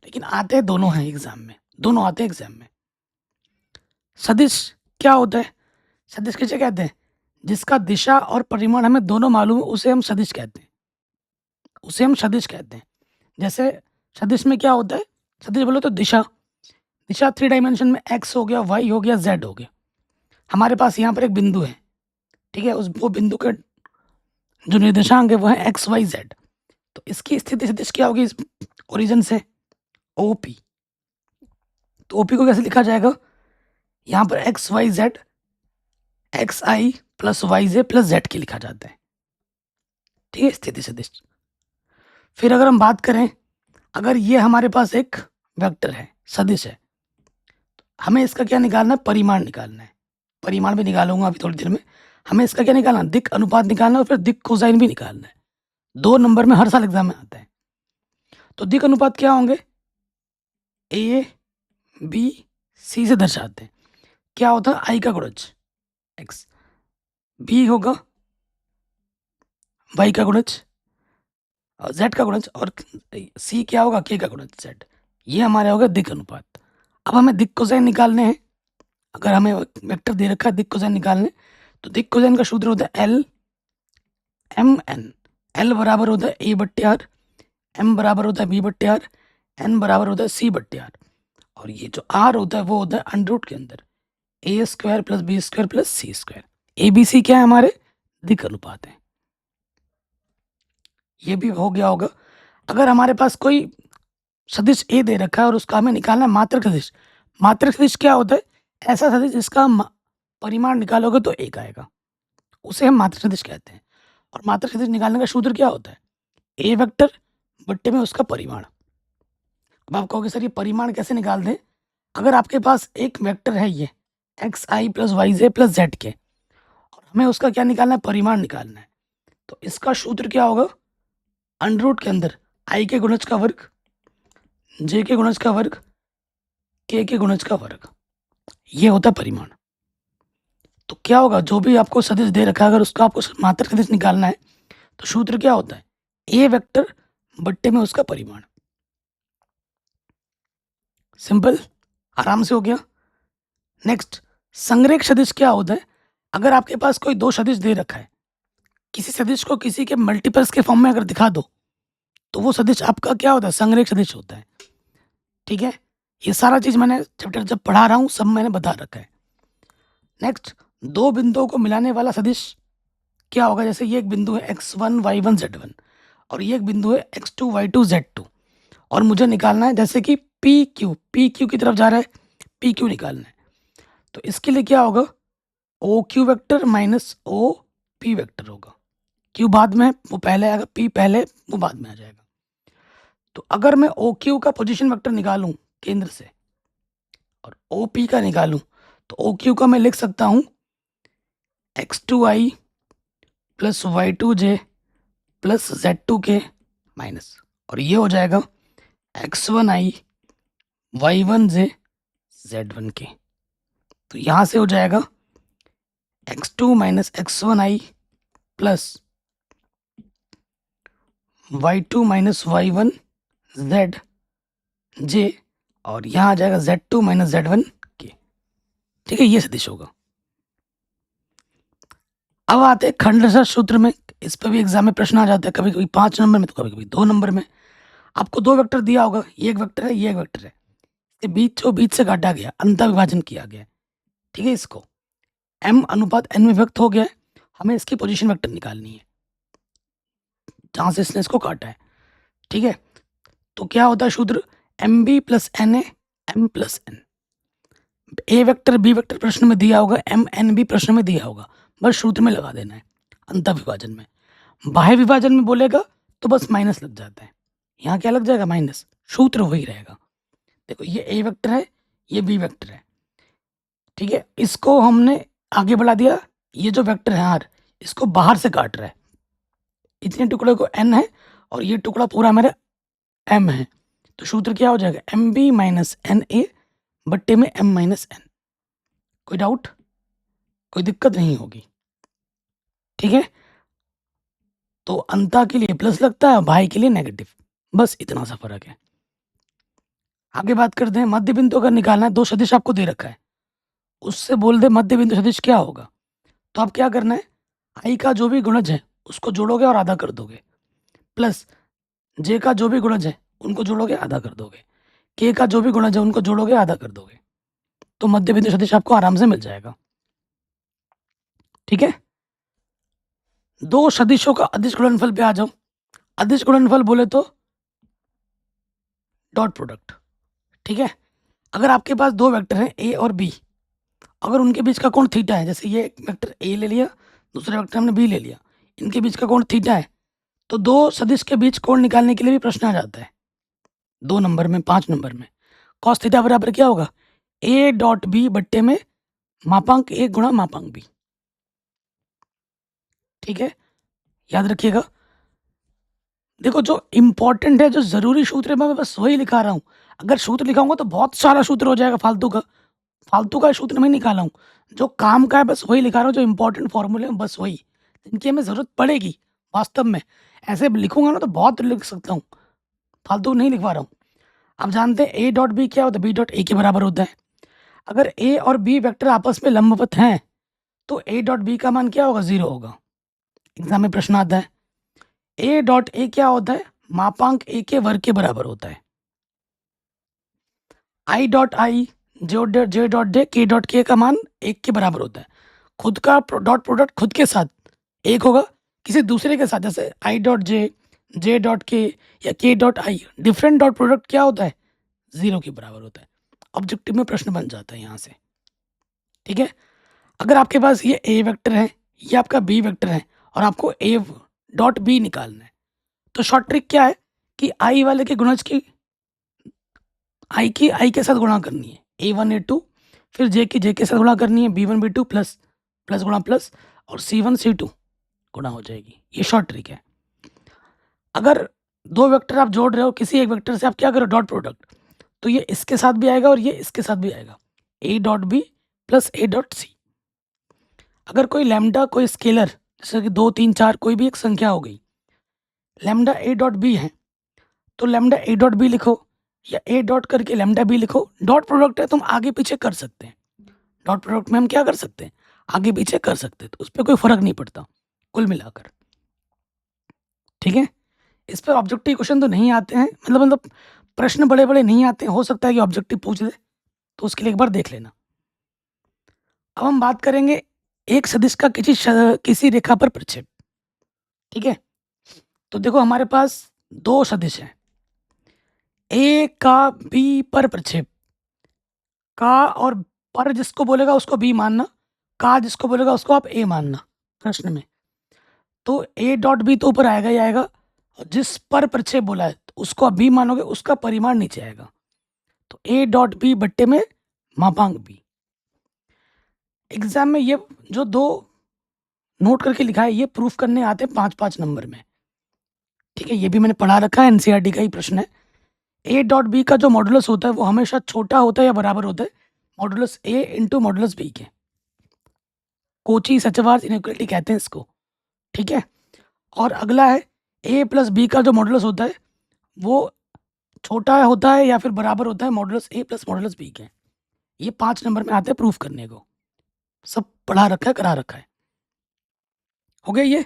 लेकिन आते हैं दोनों हैं एग्जाम में, दोनों आते हैं एग्जाम में। सदिश क्या होता है, सदिश किसे कहते हैं, जिसका दिशा और परिमाण हमें दोनों मालूम है, उसे हम सदिश कहते हैं, उसे हम सदिश कहते हैं। जैसे सदिश में क्या होता है, सदिश बोलो तो दिशा 3 डायमेंशन में x हो गया, y हो गया, z हो गया। हमारे पास यहाँ पर एक बिंदु है, ठीक है, वो बिंदु का जो निर्देशांक है वो है एक्स वाई जेड। तो इसकी स्थिति सदिश क्या होगी, इस ओरिजिन से OP। तो OP को कैसे लिखा जाएगा, यहाँ पर एक्स वाई जेड एक्स आई प्लस वाई जे प्लस जेड के लिखा जाता है, ठीक है, स्थिति सदिश। फिर अगर हम बात करें, अगर ये हमारे पास एक वेक्टर है, सदिश है, हमें इसका क्या निकालना है, परिमाण निकालना है। परिमाण भी निकालूंगा अभी थोड़ी देर में। हमें इसका क्या निकालना है, दिक् अनुपात निकालना है, और फिर दिक् कोसाइन भी निकालना है। 2 नंबर में हर साल एग्जाम में आता है। तो दिक् अनुपात क्या होंगे, A B C से दर्शाते हैं। क्या होता है, I का गुणज x, B होगा y का गुणज, z का गुणज, और C क्या होगा, k का गुणज z। ये हमारे होगा दिक् अनुपात। अब हमें दिक् कोसाइन निकालने हैं। अगर हमें वेक्टर दे रखा है दिक् कोसाइन निकालने, तो दिक् कोसाइन का सूत्र होता है L M N। L बराबर होता है A बट्टे R, M बराबर होता है B बट्टे R, N बराबर होता है C बट्टे R, और ये जो R होता है वो होता है अंडर रूट के अंदर A square plus B square plus C square. ABC क्या है, हमारे दिक् अनुपात है। ये भी हो गया होगा। अगर हमारे पास कोई सदिश A दे रखा है और उसका हमें निकालना है मात्रक सदिश। मात्रक सदिश क्या होता है, ऐसा सदिश जिसका परिमाण निकालोगे तो 1 आएगा, उसे हम मात्रक सदिश कहते हैं। और मात्रक सदिश निकालने का सूत्र क्या होता है, A वेक्टर बट्टे में उसका परिमाण। अब आप कहोगे सर ये परिमाण कैसे निकाल दें, अगर आपके पास एक वेक्टर है ये एक्स आई प्लस वाई जे प्लस जेड के, और हमें उसका क्या निकालना है, परिमाण निकालना है, तो इसका सूत्र क्या होगा, अंडर रूट के अंदर आई के गुणज का वर्ग, जे के गुणज का वर्ग, के गुणज का वर्ग, ये होता है परिमाण। तो क्या होगा, जो भी आपको सदिश दे रखा है, अगर उसका आपको मात्रक सदिश निकालना है, तो सूत्र क्या होता है, ए वेक्टर बट्टे में उसका परिमाण। सिंपल, आराम से हो गया। नेक्स्ट, संरेख सदिश क्या होता है? अगर आपके पास कोई दो सदिश दे रखा है, किसी सदिश को किसी के मल्टीपल्स के फॉर्म में अगर दिखा दो तो वो सदिश आपका क्या होता है? संरेख सदिश होता है। ठीक है, ये सारा चीज मैंने चैप्टर जब पढ़ा रहा हूं सब मैंने बता रखा है। नेक्स्ट, दो बिंदुओं को मिलाने वाला सदिश क्या होगा? जैसे ये एक बिंदु है x1 y1 z1 और ये एक बिंदु है x2 y2 z2 और मुझे निकालना है जैसे कि PQ की तरफ जा रहा है, PQ निकालना है। तो इसके लिए क्या होगा? OQ vector minus OP vector होगा। Q बाद में, वो पहले आएगा, P पहले, वो बाद में आ जाएगा। तो अगर मैं OQ का पोजीशन वेक्टर निकालूं केंद्र से और OP का निकालूं तो OQ का मैं लिख सकता हूं x2i plus y2j plus z2k minus, और ये हो जाएगा x1i y1j z1k। तो यहां से हो जाएगा x2 minus x1i plus y2 minus y1 z और यहां आ जाएगा z2 माइनस z1k। ठीक है, ये सदिश होगा। अब आते हैं खंडरस सूत्र में। इस पर भी एग्जाम में प्रश्न आ जाता है, कभी कभी 5 नंबर में तो कभी कभी 2 नंबर में। आपको दो वेक्टर दिया होगा, ये एक वेक्टर है, ये एक वेक्टर है, इसके बीच से काटा गया, अंतर विभाजन किया गया। ठीक है, इसको m अनुपात n में व्यक्त हो गया है, हमें इसकी पोजीशन वेक्टर निकालनी है जहां से इसने इसको काटा है। ठीक है, तो क्या होता है सूत्र? mb plus N A m plus n। A vector B vector प्रश्न में दिया होगा, m n b प्रश्न में दिया होगा, बस सूत्र में लगा देना है अंतर विभाजन में। बाह्य विभाजन में बोलेगा तो बस माइनस लग जाता है, यहाँ क्या लग जाएगा? माइनस। सूत्र वही रहेगा। देखो, ये ए वेक्टर है, ये बी वेक्टर है। ठीक है, इसको हमने आगे बढ़ा दिया, ये जो वेक्टर है आर, इसको बाहर से काट रहा है, इतने टुकड़े को n है और ये टुकड़ा पूरा मेरा m है। तो सूत्र क्या हो जाएगा? M B minus N A बट्टे में m माइनस एन। कोई डाउट? कोई दिक्कत नहीं होगी। ठीक है, तो अंता के लिए प्लस लगता है, भाई के लिए नेगेटिव, बस इतना सा फर्क है। आगे बात करते हैं, मध्य बिंदु अगर निकालना है, दो सदिश आपको दे रखा है, उससे बोल दे मध्य बिंदु सदिश क्या होगा। तो आप क्या करना है? आई का जो भी गुणज है उसको जोड़ोगे और आधा कर दोगे, प्लस जे का जो भी गुणज है उनको जोड़ोगे, आधा कर दोगे, के का जो भी गुणज है उनको जोड़ोगे, आधा कर दोगे, तो मध्य बिंदु सदिश आपको आराम से मिल जाएगा। ठीक है, दो सदिशों का अदिश गुणनफल पे आ जाओ। अदिश गुणनफल बोले तो डॉट प्रोडक्ट। ठीक है, अगर आपके पास दो वेक्टर हैं ए और बी, अगर उनके बीच का कोण थीटा है, जैसे ये वेक्टर ए ले लिया, दूसरा वेक्टर हमने बी ले लिया, इनके बीच का कोण थीटा है, तो दो सदिश के बीच कोण निकालने के लिए भी प्रश्न आ जाता है 2 नंबर में, 5 नंबर में। कॉस थीटा बराबर क्या होगा? ए डॉट बी बट्टे में मापांक ए गुणा मापांक बी। ठीक है, याद रखिएगा। देखो, जो इंपॉर्टेंट है, जो जरूरी सूत्र है, मैं बस वही लिखा रहा हूँ। अगर सूत्र लिखाऊंगा तो बहुत सारा सूत्र हो जाएगा फालतू का, फालतू का सूत्र मैं निकाला हूँ। जो काम का है बस वही लिखा रहा हूँ, जो इंपॉर्टेंट फॉर्मूले हैं बस वही, जिनकी हमें ज़रूरत पड़ेगी वास्तव में। ऐसे लिखूंगा ना तो बहुत लिख सकता हूँ, फालतू नहीं लिखवा रहा हूँ। आप जानते हैं ए डॉट बी क्या होता है? बी डॉट ए के बराबर होता है। अगर ए और बी वेक्टर आपस में लंबवत हैं तो ए डॉट बी का मान क्या होगा? 0 होगा। एग्जाम में प्रश्न आता है। ए डॉट ए क्या होता है? मापांक ए के वर्ग के बराबर होता है। I dot I J dot J के डॉट के का मान 1 के बराबर होता है। खुद का डॉट प्रोडक्ट खुद के साथ 1 होगा, किसी दूसरे के साथ जैसे आई डॉट जे डॉट के या के dot I, different dot product क्या होता है? 0 के बराबर होता है। ऑब्जेक्टिव में प्रश्न बन जाता है यहाँ से। ठीक है, अगर आपके पास ये ए वेक्टर है, ये आपका बी वेक्टर है और आपको ए डॉट बी निकालना है, तो शॉर्ट ट्रिक क्या है कि आई वाले के गुणज की आई के साथ गुणा करनी है, A1 A2, फिर जे के साथ गुणा करनी है, B1 B2 प्लस प्लस गुणा प्लस, और C1 C2 गुणा हो जाएगी। ये शॉर्ट ट्रिक है। अगर दो वेक्टर आप जोड़ रहे हो, किसी एक वेक्टर से आप क्या करो? डॉट प्रोडक्ट, तो ये इसके साथ भी आएगा और ये इसके साथ भी आएगा, A dot B plus A dot C. अगर कोई लैम्डा, कोई स्केलर, जैसे कि 2 3 4 कोई भी एक संख्या हो गई, लैम्डा ए डॉट बी है तो लैम्डा ए डॉट बी लिखो या ए डॉट करके लैम्डा बी लिखो। डॉट प्रोडक्ट है तुम आगे पीछे कर सकते हैं, डॉट प्रोडक्ट में हम क्या कर सकते हैं, आगे पीछे कर सकते हैं, तो उस पर कोई फर्क नहीं पड़ता कुल मिलाकर। ठीक है, इस पर ऑब्जेक्टिव क्वेश्चन तो नहीं आते हैं, मतलब प्रश्न बड़े बड़े नहीं आते हैं, हो सकता है कि ऑब्जेक्टिव पूछ दे, तो उसके लिए एक बार देख लेना। अब हम बात करेंगे एक सदिश का किसी रेखा पर प्रक्षेप। ठीक है, तो देखो हमारे पास दो सदिश हैं, ए का बी पर प्रक्षेप। का और पर जिसको बोलेगा उसको बी मानना, का जिसको बोलेगा उसको आप ए मानना प्रश्न में। तो ए डॉट बी तो ऊपर आएगा ही आएगा, और जिस पर प्रक्षेप बोला है तो उसको आप बी मानोगे, उसका परिमाण नीचे आएगा। तो ए डॉट बी बट्टे में मापांक बी। एग्जाम में ये जो दो नोट करके लिखा है ये प्रूफ करने आते हैं 5-5 नंबर में। ठीक है, ये भी मैंने पढ़ा रखा है, एनसीईआरटी का ही प्रश्न है। ए डॉट बी का जो मॉडुलस होता है वो हमेशा छोटा होता है या बराबर होता है मॉडुलस ए इंटू मॉडुलस बी के। कोची सचवार इनइक्वालिटी कहते हैं इसको। ठीक है, और अगला है ए प्लस बी का जो मॉडुलस होता है वो छोटा होता है या फिर बराबर होता है मॉडुलस ए प्लस मॉडुलस बी के। ये 5 नंबर में आते हैं प्रूफ करने को, सब पढ़ा रखा है, करा रखा है। हो गया ये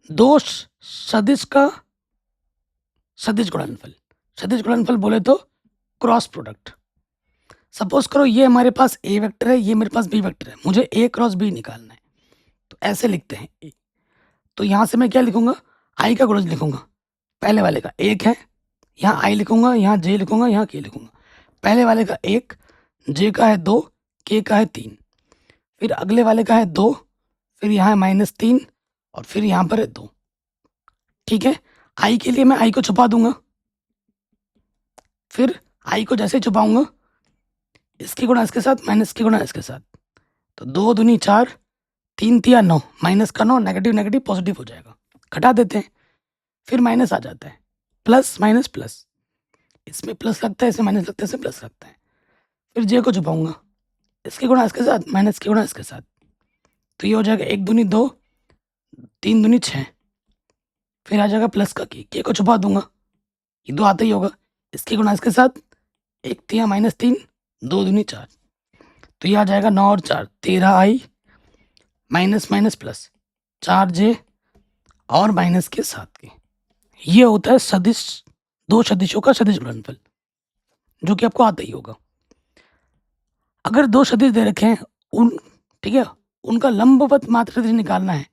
दो सदिश का सदिश गुणनफल। सदिश गुणनफल बोले तो क्रॉस प्रोडक्ट। सपोज करो ये हमारे पास ए वेक्टर है, ये मेरे पास बी वेक्टर है, मुझे ए क्रॉस बी निकालना है, तो ऐसे लिखते हैं ए। तो यहाँ से मैं क्या लिखूंगा, आई का गुणज लिखूंगा, पहले वाले का एक है, यहाँ आई लिखूंगा, यहाँ जे लिखूंगा, यहाँ के लिखूंगा। पहले वाले का एक, जे का है 2, के का है 3, फिर अगले वाले का है 2, फिर यहाँ है -3 और फिर यहाँ पर है 2। ठीक है, आई के लिए मैं आई को छुपा दूंगा, फिर आई को जैसे छुपाऊंगा इसकी गुणा इसके साथ माइनस की गुणा इसके साथ, तो 2 दूनी 4, 3 तिया 9, माइनस का 9, नेगेटिव नेगेटिव पॉजिटिव हो जाएगा, घटा देते हैं, फिर माइनस आ जाता है, प्लस माइनस प्लस, इसमें प्लस लगता है, इसमें माइनस लगता है, इसमें प्लस लगता है। फिर जे को छुपाऊंगा, इसकी गुणा इसके साथ माइनस की गुणा इसके साथ, तो ये हो जाएगा 1 दूनी 2, 3 दूनी 6, फिर आ जाएगा प्लस का के को छुपा दूंगा, ये 2 आता ही होगा, इसकी गुणा इसके साथ 1 तिया -3, 2 दूनी 4, तो ये आ जाएगा 9 और 4 13 आई, माइनस माइनस प्लस 4 जे और माइनस के 7 के। ये होता है सदिश, दो सदिशों का सदिश गुणनफल, जो कि आपको आता ही होगा। अगर दो सदिश दे रखे हैं उन, ठीक है, उनका लंबवत मात्रा सदिश निकालना है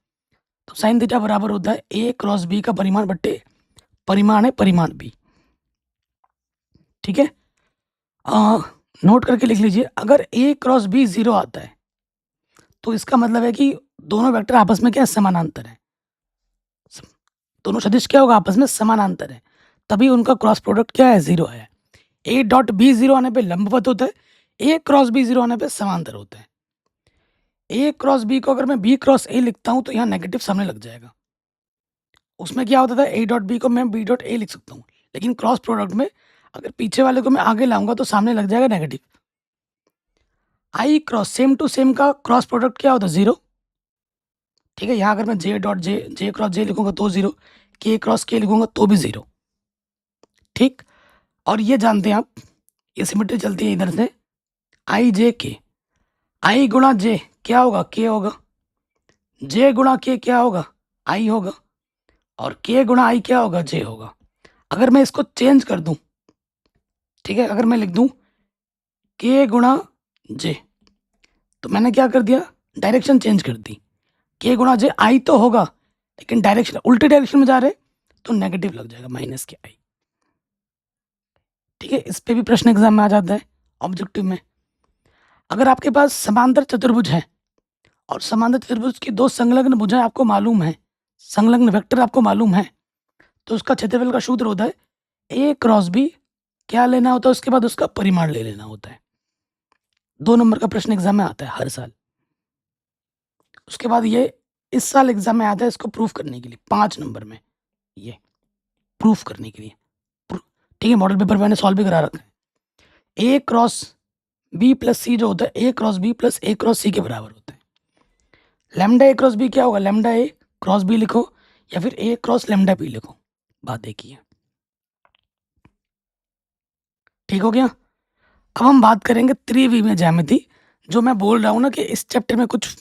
तो साइन थीटा बराबर होता है ए क्रॉस बी का परिमाण बट्टे परिमाण है परिमाण बी। ठीक है, नोट करके लिख लीजिए, अगर ए क्रॉस बी 0 आता है तो इसका मतलब है कि दोनों वेक्टर आपस में क्या समानांतर है, दोनों सदिश क्या होगा आपस में समानांतर है, तभी उनका क्रॉस प्रोडक्ट क्या है 0 है। ए डॉट बी 0 आने पे लंबवत होता है, ए क्रॉस बी 0 आने पे समांतर होता है। ए क्रॉस बी को अगर मैं बी क्रॉस ए लिखता हूँ तो यहाँ नेगेटिव सामने लग जाएगा, उसमें क्या होता था ए डॉट बी को मैं बी डॉट ए लिख सकता हूँ, लेकिन क्रॉस प्रोडक्ट में अगर पीछे वाले को मैं आगे लाऊंगा तो सामने लग जाएगा negative. I cross same to same का क्रॉस प्रोडक्ट क्या होता है 0। ठीक है, यहाँ अगर मैं जे डॉट जे क्रॉस जे लिखूंगा तो 0, के क्रॉस के लिखूंगा तो भी 0। ठीक, और ये जानते हैं आप, ये सिमेट्री चलती है इधर से, आई जे के, आई गुणा जे क्या होगा के होगा, जे गुणा के क्या होगा आई होगा, और के गुणा आई क्या होगा जे होगा। अगर मैं इसको चेंज कर दूं, ठीक है, अगर मैं लिख दूं के गुणा जे, तो मैंने क्या कर दिया, डायरेक्शन चेंज कर दी, के गुणा जे आई तो होगा लेकिन डायरेक्शन उल्टे डायरेक्शन में जा रहे तो नेगेटिव लग जाएगा माइनस के आई। ठीक है, इस पे भी प्रश्न एग्जाम में आ जाता है ऑब्जेक्टिव में। अगर आपके पास समांतर चतुर्भुज है और समांतर चतुर्भुज की दो संलग्न भुजाएं आपको मालूम है, संलग्न वेक्टर आपको मालूम है, तो उसका क्षेत्रफल का सूत्र होता है ए क्रॉस बी, क्या लेना होता है उसके बाद उसका परिमाण ले लेना होता है। 2 नंबर का प्रश्न एग्जाम में आता है हर साल। उसके बाद ये इस साल एग्जाम में आता है इसको प्रूफ करने के लिए 5 नंबर में, ये प्रूफ करने के लिए। ठीक है, मॉडल पेपर मैंने सॉल्व भी करा रखा है। ए क्रॉस बी प्लस सी जो होता है ए क्रॉस बी प्लस ए क्रॉस सी के बराबर होता है। लैम्डा ए क्रॉस बी क्या होगा, लैम्डा ए क्रॉस बी लिखो या फिर ए क्रॉस लेमडा बी लिखो, बात एक ही है। ठीक हो गया। अब हम बात करेंगे त्रिविमीय ज्यामिति। जो मैं बोल रहा हूँ ना कि इस चैप्टर में कुछ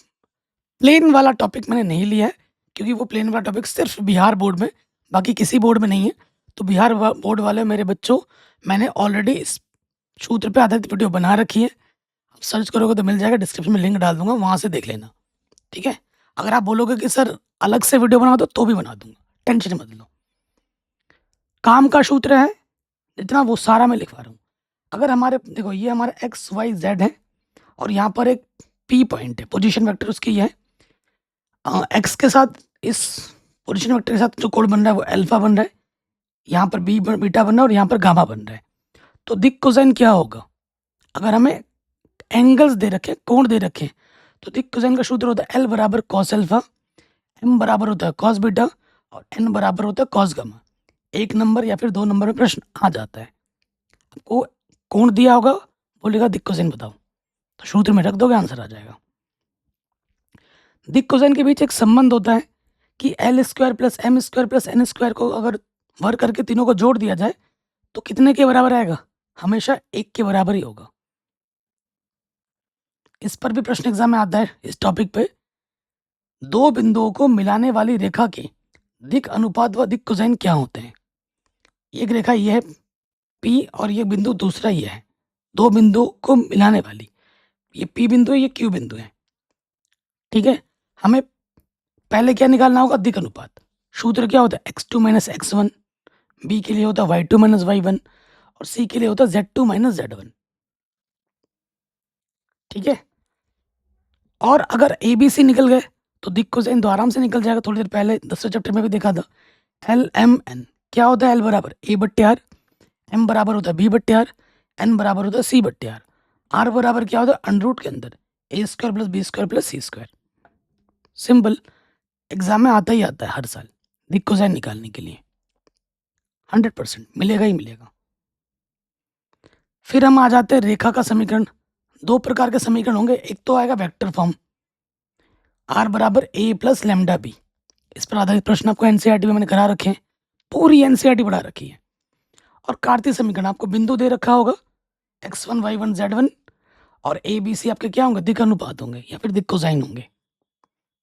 प्लेन वाला टॉपिक मैंने नहीं लिया है, क्योंकि वो प्लेन वाला टॉपिक सिर्फ बिहार बोर्ड में, बाकी किसी बोर्ड में नहीं है। तो बिहार बोर्ड वाले मेरे बच्चों, मैंने ऑलरेडी इस सूत्र पे आधारित वीडियो बना रखी है। आप सर्च करोगे तो मिल जाएगा, डिस्क्रिप्शन में लिंक डाल दूंगा, वहाँ से देख लेना। ठीक है। अगर आप बोलोगे कि सर अलग से वीडियो बना दो तो भी बना दूंगा, टेंशन मत लो। काम का सूत्र है जितना वो सारा मैं लिखवा रहा हूँ। अगर हमारे देखो ये हमारा एक्स वाई जेड है और यहाँ पर एक पी पॉइंट है, पोजीशन वेक्टर उसकी है। एक्स के साथ इस पोजीशन वेक्टर के साथ जो कोण बन रहा है वो अल्फा बन रहा है, यहाँ पर बीटा बन रहा है और यहाँ पर गामा बन रहा है। तो दिक कोसाइन क्या होगा? अगर हमें एंगल्स दे रखे, कोण दे रखे, तो दिक कोसाइन का सूत्र होता है एल बराबर कॉस अल्फा, एम बराबर होता है कॉस बीटा और एन बराबर होता है कॉस गामा। 1 नंबर या फिर 2 नंबर में प्रश्न आ जाता है। आपको कोण दिया होगा, बोलेगा दिक कोसाइन बताओ, तो सूत्र में रख दोगे, आंसर आ जाएगा। दिक कोसाइन के बीच एक संबंध होता है कि L square plus M square plus N square को अगर वर्ग करके तीनों को जोड़ दिया जाए तो कितने के बराबर आएगा? हमेशा 1 के बराबर ही होगा। इस पर भी प्रश्न एग्जाम में आता है। इस टॉपिक पे दो बिंदुओं को मिलाने वाली रेखा के दिक अनुपात व दिक कोसाइन क्या होते हैं? एक रेखा ये है पी और ये बिंदु दूसरा ये है, दो बिंदुओं को मिलाने वाली, ये पी बिंदु है, ये क्यू बिंदु है। ठीक है। हमें पहले क्या निकालना होगा? दिक अनुपात। सूत्र क्या होता है? x2 माइनस x1, बी के लिए होता है y2 माइनस y1 और सी के लिए होता है z2 माइनस z1। ठीक है। और अगर ए बी सी निकल गए तो दिक कोसाइन तो आराम से निकल जाएगा। थोड़ी देर पहले 10वें चैप्टर में भी देखा था। एल एम एन क्या होता है? एल बराबर ए बट्टे आर, एम बराबर होता है बी बट्टे आर, एन बराबर होता है सी बट्टे आर, आर बराबर क्या होता है? अंडर रूट के अंदर a square plus b square plus c square. Simple, exam में आता ही आता है हर साल दिक कोसाइन निकालने के लिए। 100% मिलेगा ही मिलेगा। फिर हम आ जाते हैं रेखा का समीकरण। दो प्रकार के समीकरण होंगे, एक तो आएगा वेक्टर फॉर्म, आर बराबर ए प्लस लेमडा बी। इस पर आधारित प्रश्न आपको एनसीईआरटी में मैंने करा रखे हैं, पूरी एनसीईआरटी पढ़ा रखी है। और कार्तीय समीकरण आपको बिंदु दे रखा होगा x1 y1 z1 और ए बी सी आपके क्या होंगे? दिक अनुपात होंगे या फिर दिक कोसाइन होंगे।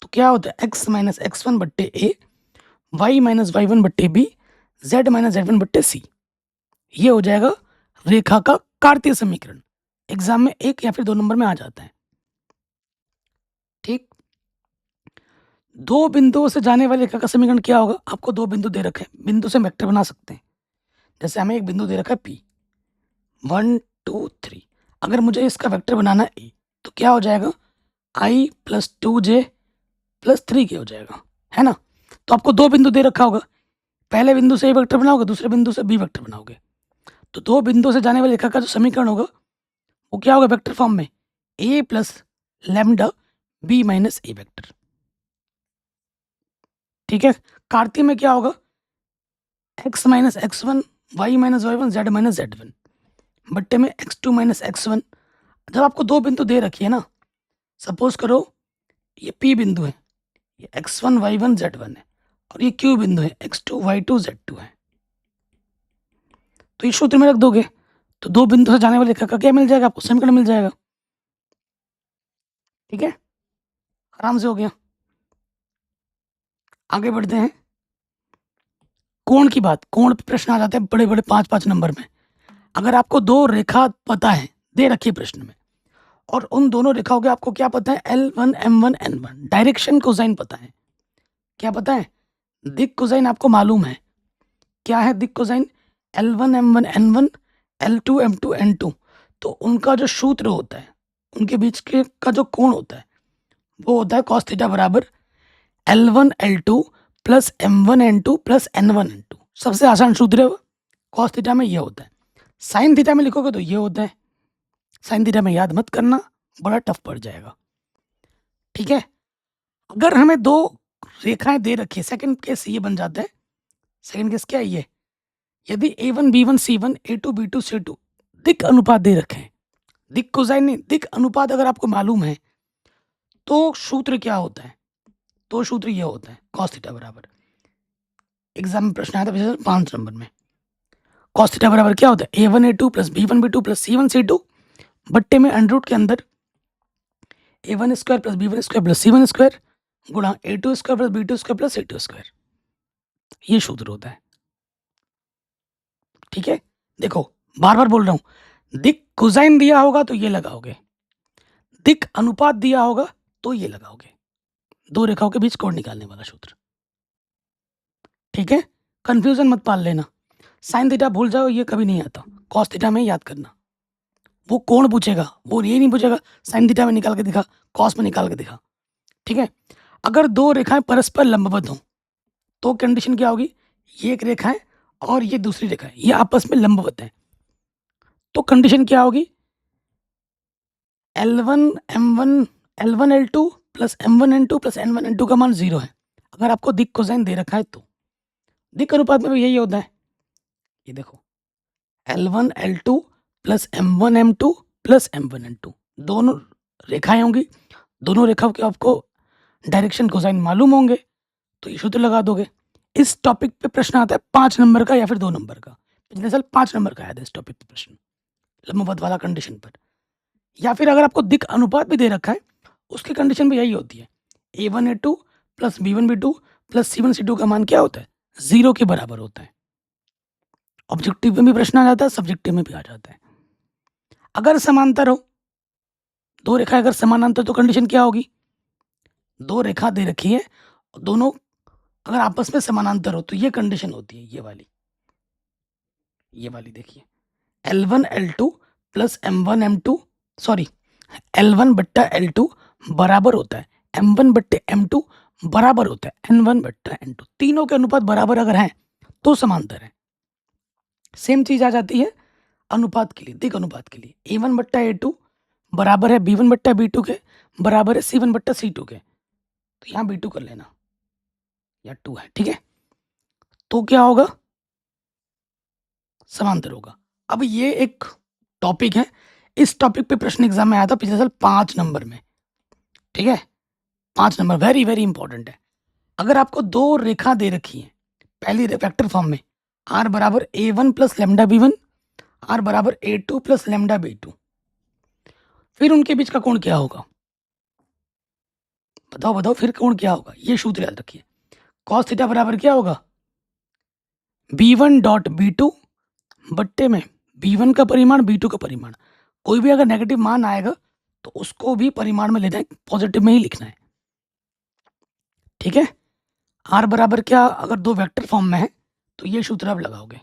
तो क्या होता है? x माइनस x1 बट्टे ए, y माइनस y1 बट्टे बी, z माइनस z1 बट्टे सी। ये हो जाएगा रेखा का कार्तीय समीकरण। एग्जाम में 1 या फिर 2 नंबर में आ जाता है। ठीक। दो बिंदुओं से जाने वाली रेखा का समीकरण क्या होगा? आपको दो बिंदु दे रखे हैं, बिंदु से वेक्टर बना सकते हैं। जैसे हमें एक बिंदु दे रखा है P, 1 2 3। अगर मुझे इसका वेक्टर बनाना है तो क्या हो जाएगा? i plus 2j plus 3k हो जाएगा, है ना। तो आपको दो बिंदु दे रखा होगा, पहले बिंदु से ए वेक्टर बनाओगे, दूसरे बिंदु से बी वेक्टर बनाओगे। तो दो बिंदु से जाने वाली रेखा का जो समीकरण होगा वो क्या होगा? वेक्टर फॉर्म में ए प्लस लेमडा बी माइनस ए वेक्टर। ठीक है। कार्तीय में क्या होगा? x minus x1 y minus y1 z minus z1 बट्टे में x2 माइनस x1। जब आपको दो बिंदु दे रखी है ना, सपोज करो ये P बिंदु है, ये x1 y1 z1 है और ये Q बिंदु है, x2 y2 z2 है। तो ये सूत्र में रख दोगे तो दो बिंदु से जाने वाली रेखा का क्या मिल जाएगा? आपको समीकरण मिल जाएगा। ठीक है, आराम से हो गया। आगे बढ़ते हैं। कोण की बात, कोण पे प्रश्न आ जाते हैं बड़े बड़े 5-5 नंबर में। अगर आपको दो रेखा पता है, दे रखी है प्रश्न में, और उन दोनों रेखाओं के आपको क्या पता है? L1 M1 N1 direction cosine पता है। क्या पता है? दिक कोसाइन आपको मालूम है। क्या है दिक cosine? L1 M1 N1 L2 M2 N2। तो उनका जो सूत्र होता है, उनके बीच के का जो कोण होता है वो होता है कॉस थीटा बराबर L1 L2 plus M1 N2 plus N1 N2। सबसे आसान सूत्र है वो। कॉस थीटा में ये होता है, साइन थीटा में लिखोगे तो ये होता है। साइन थीटा में याद मत करना, बड़ा टफ पड़ जाएगा। ठीक है। अगर हमें दो रेखाएं दे रखी है, सेकंड केस ये बन जाता है। सेकंड केस क्या है? ये यदि A1 B1 C1 A2 B2 C2 दिक अनुपात दे रखे हैं, दिक कोसाइन नहीं, दिक अनुपात अगर आपको मालूम है तो सूत्र क्या होता है? तो सूत्र ये होता है कॉस थीटा बराबर एग्जाम में प्रश्न आया था पिछले 5 नंबर में। कॉस थीटा बराबर क्या होता है, a1 a2 plus b1 b2 plus c1 c2 बट्टे में अंडर रूट के अंदर a1 square plus b1 square plus c1 square गुणा a2 square plus b2 square plus c2 square. ये सूत्र होता है। ठीक है, देखो बार बार बोल रहा हूं, दिक कोसाइन दिया होगा तो ये लगाओगे, दिक अनुपात दिया होगा तो ये लगाओगे, दो रेखाओं के बीच कोण निकालने वाला सूत्र। ठीक है, कंफ्यूजन मत पाल लेना। साइन थीटा भूल जाओ, ये कभी नहीं आता। कॉस थीटा में याद करना, वो कोण पूछेगा, वो ये नहीं पूछेगा साइन थीटा में निकाल के दिखा, कॉस में निकाल के दिखा। ठीक है, अगर दो रेखाएं परस्पर लंबवत हों तो कंडीशन क्या होगी, ये एक रेखा है और ये दूसरी रेखा है, ये आपस में लंबवत है, तो कंडीशन क्या होगी, L1 M1 L1 L2 plus M1 N2 plus N1 N2 का मान 0 है। अगर आपको दिक कोसाइन दे रखा है तो दिक अनुपात में भी यही होता है। ये देखो L1 L2 plus M1 M2 plus M1 N2 दोनों रेखाएं होंगी, दोनों रेखाओं के आपको डायरेक्शन कोसाइन मालूम होंगे तो ये सूत्र लगा दोगे। इस टॉपिक पे प्रश्न आता है 5 नंबर का या फिर 2 नंबर का। पिछले साल 5 नंबर का आया था इस टॉपिक पे प्रश्न, लंबवत वाला कंडीशन पर। या फिर अगर आपको दिक अनुपात भी दे रखा है उसकी कंडीशन भी यही होती है, a1 a2 plus b1 b2 plus c1 c2 का मान क्या होता है, 0 के बराबर होता है। ऑब्जेक्टिव में भी प्रश्न आ जाता है, सब्जेक्टिव में भी आ जाता है। अगर समांतर हो, दो रेखा अगर समानांतर तो कंडीशन क्या होगी, दो रेखा दे रखी है, दोनों अगर आपस में समानांतर हो तो ये कंडीशन होती है, ये वाली देखिए, L1 L2 plus M1 M2 sorry L1 बट्टा L2 बराबर होता है M1 बट्टे M2 बराबर होता है N1 बट्टा N2। तीनों के अनुपात बराबर अगर हैं तो समांतर है। सेम चीज आ जाती है अनुपात के लिए, दिक अनुपात के लिए, A1 बट्टा A2 बराबर है B1 बट्टा B2 के बराबर है C1 बट्टा C2 के, तो यहाँ B2 कर लेना या 2 है। ठीक है, तो क्या होगा, समांतर होगा। अब ये एक टॉपिक है, इस टॉपिक पे प्रश्न एग्जाम में आया था पिछले साल 5 नंबर में। ठीक है, 5 नंबर वेरी वेरी इंपॉर्टेंट है। अगर आपको दो रेखा दे रखी है, पहली वेक्टर फॉर्म में r बराबर a1 plus lambda b1, r बराबर a2 प्लस लेमडा b2, फिर उनके बीच का कोण क्या होगा, बताओ बताओ, फिर कोण क्या होगा, ये सूत्र याद रखिए। cos थीटा बराबर क्या होगा, b1 डॉट b2 बट्टे में b1 का परिमाण b2 का परिमाण। कोई भी अगर नेगेटिव मान आएगा तो उसको भी परिमाण में लेना है, पॉजिटिव में ही लिखना है। ठीक है, r बराबर क्या, अगर दो वेक्टर फॉर्म में है तो ये सूत्र आप लगाओगे।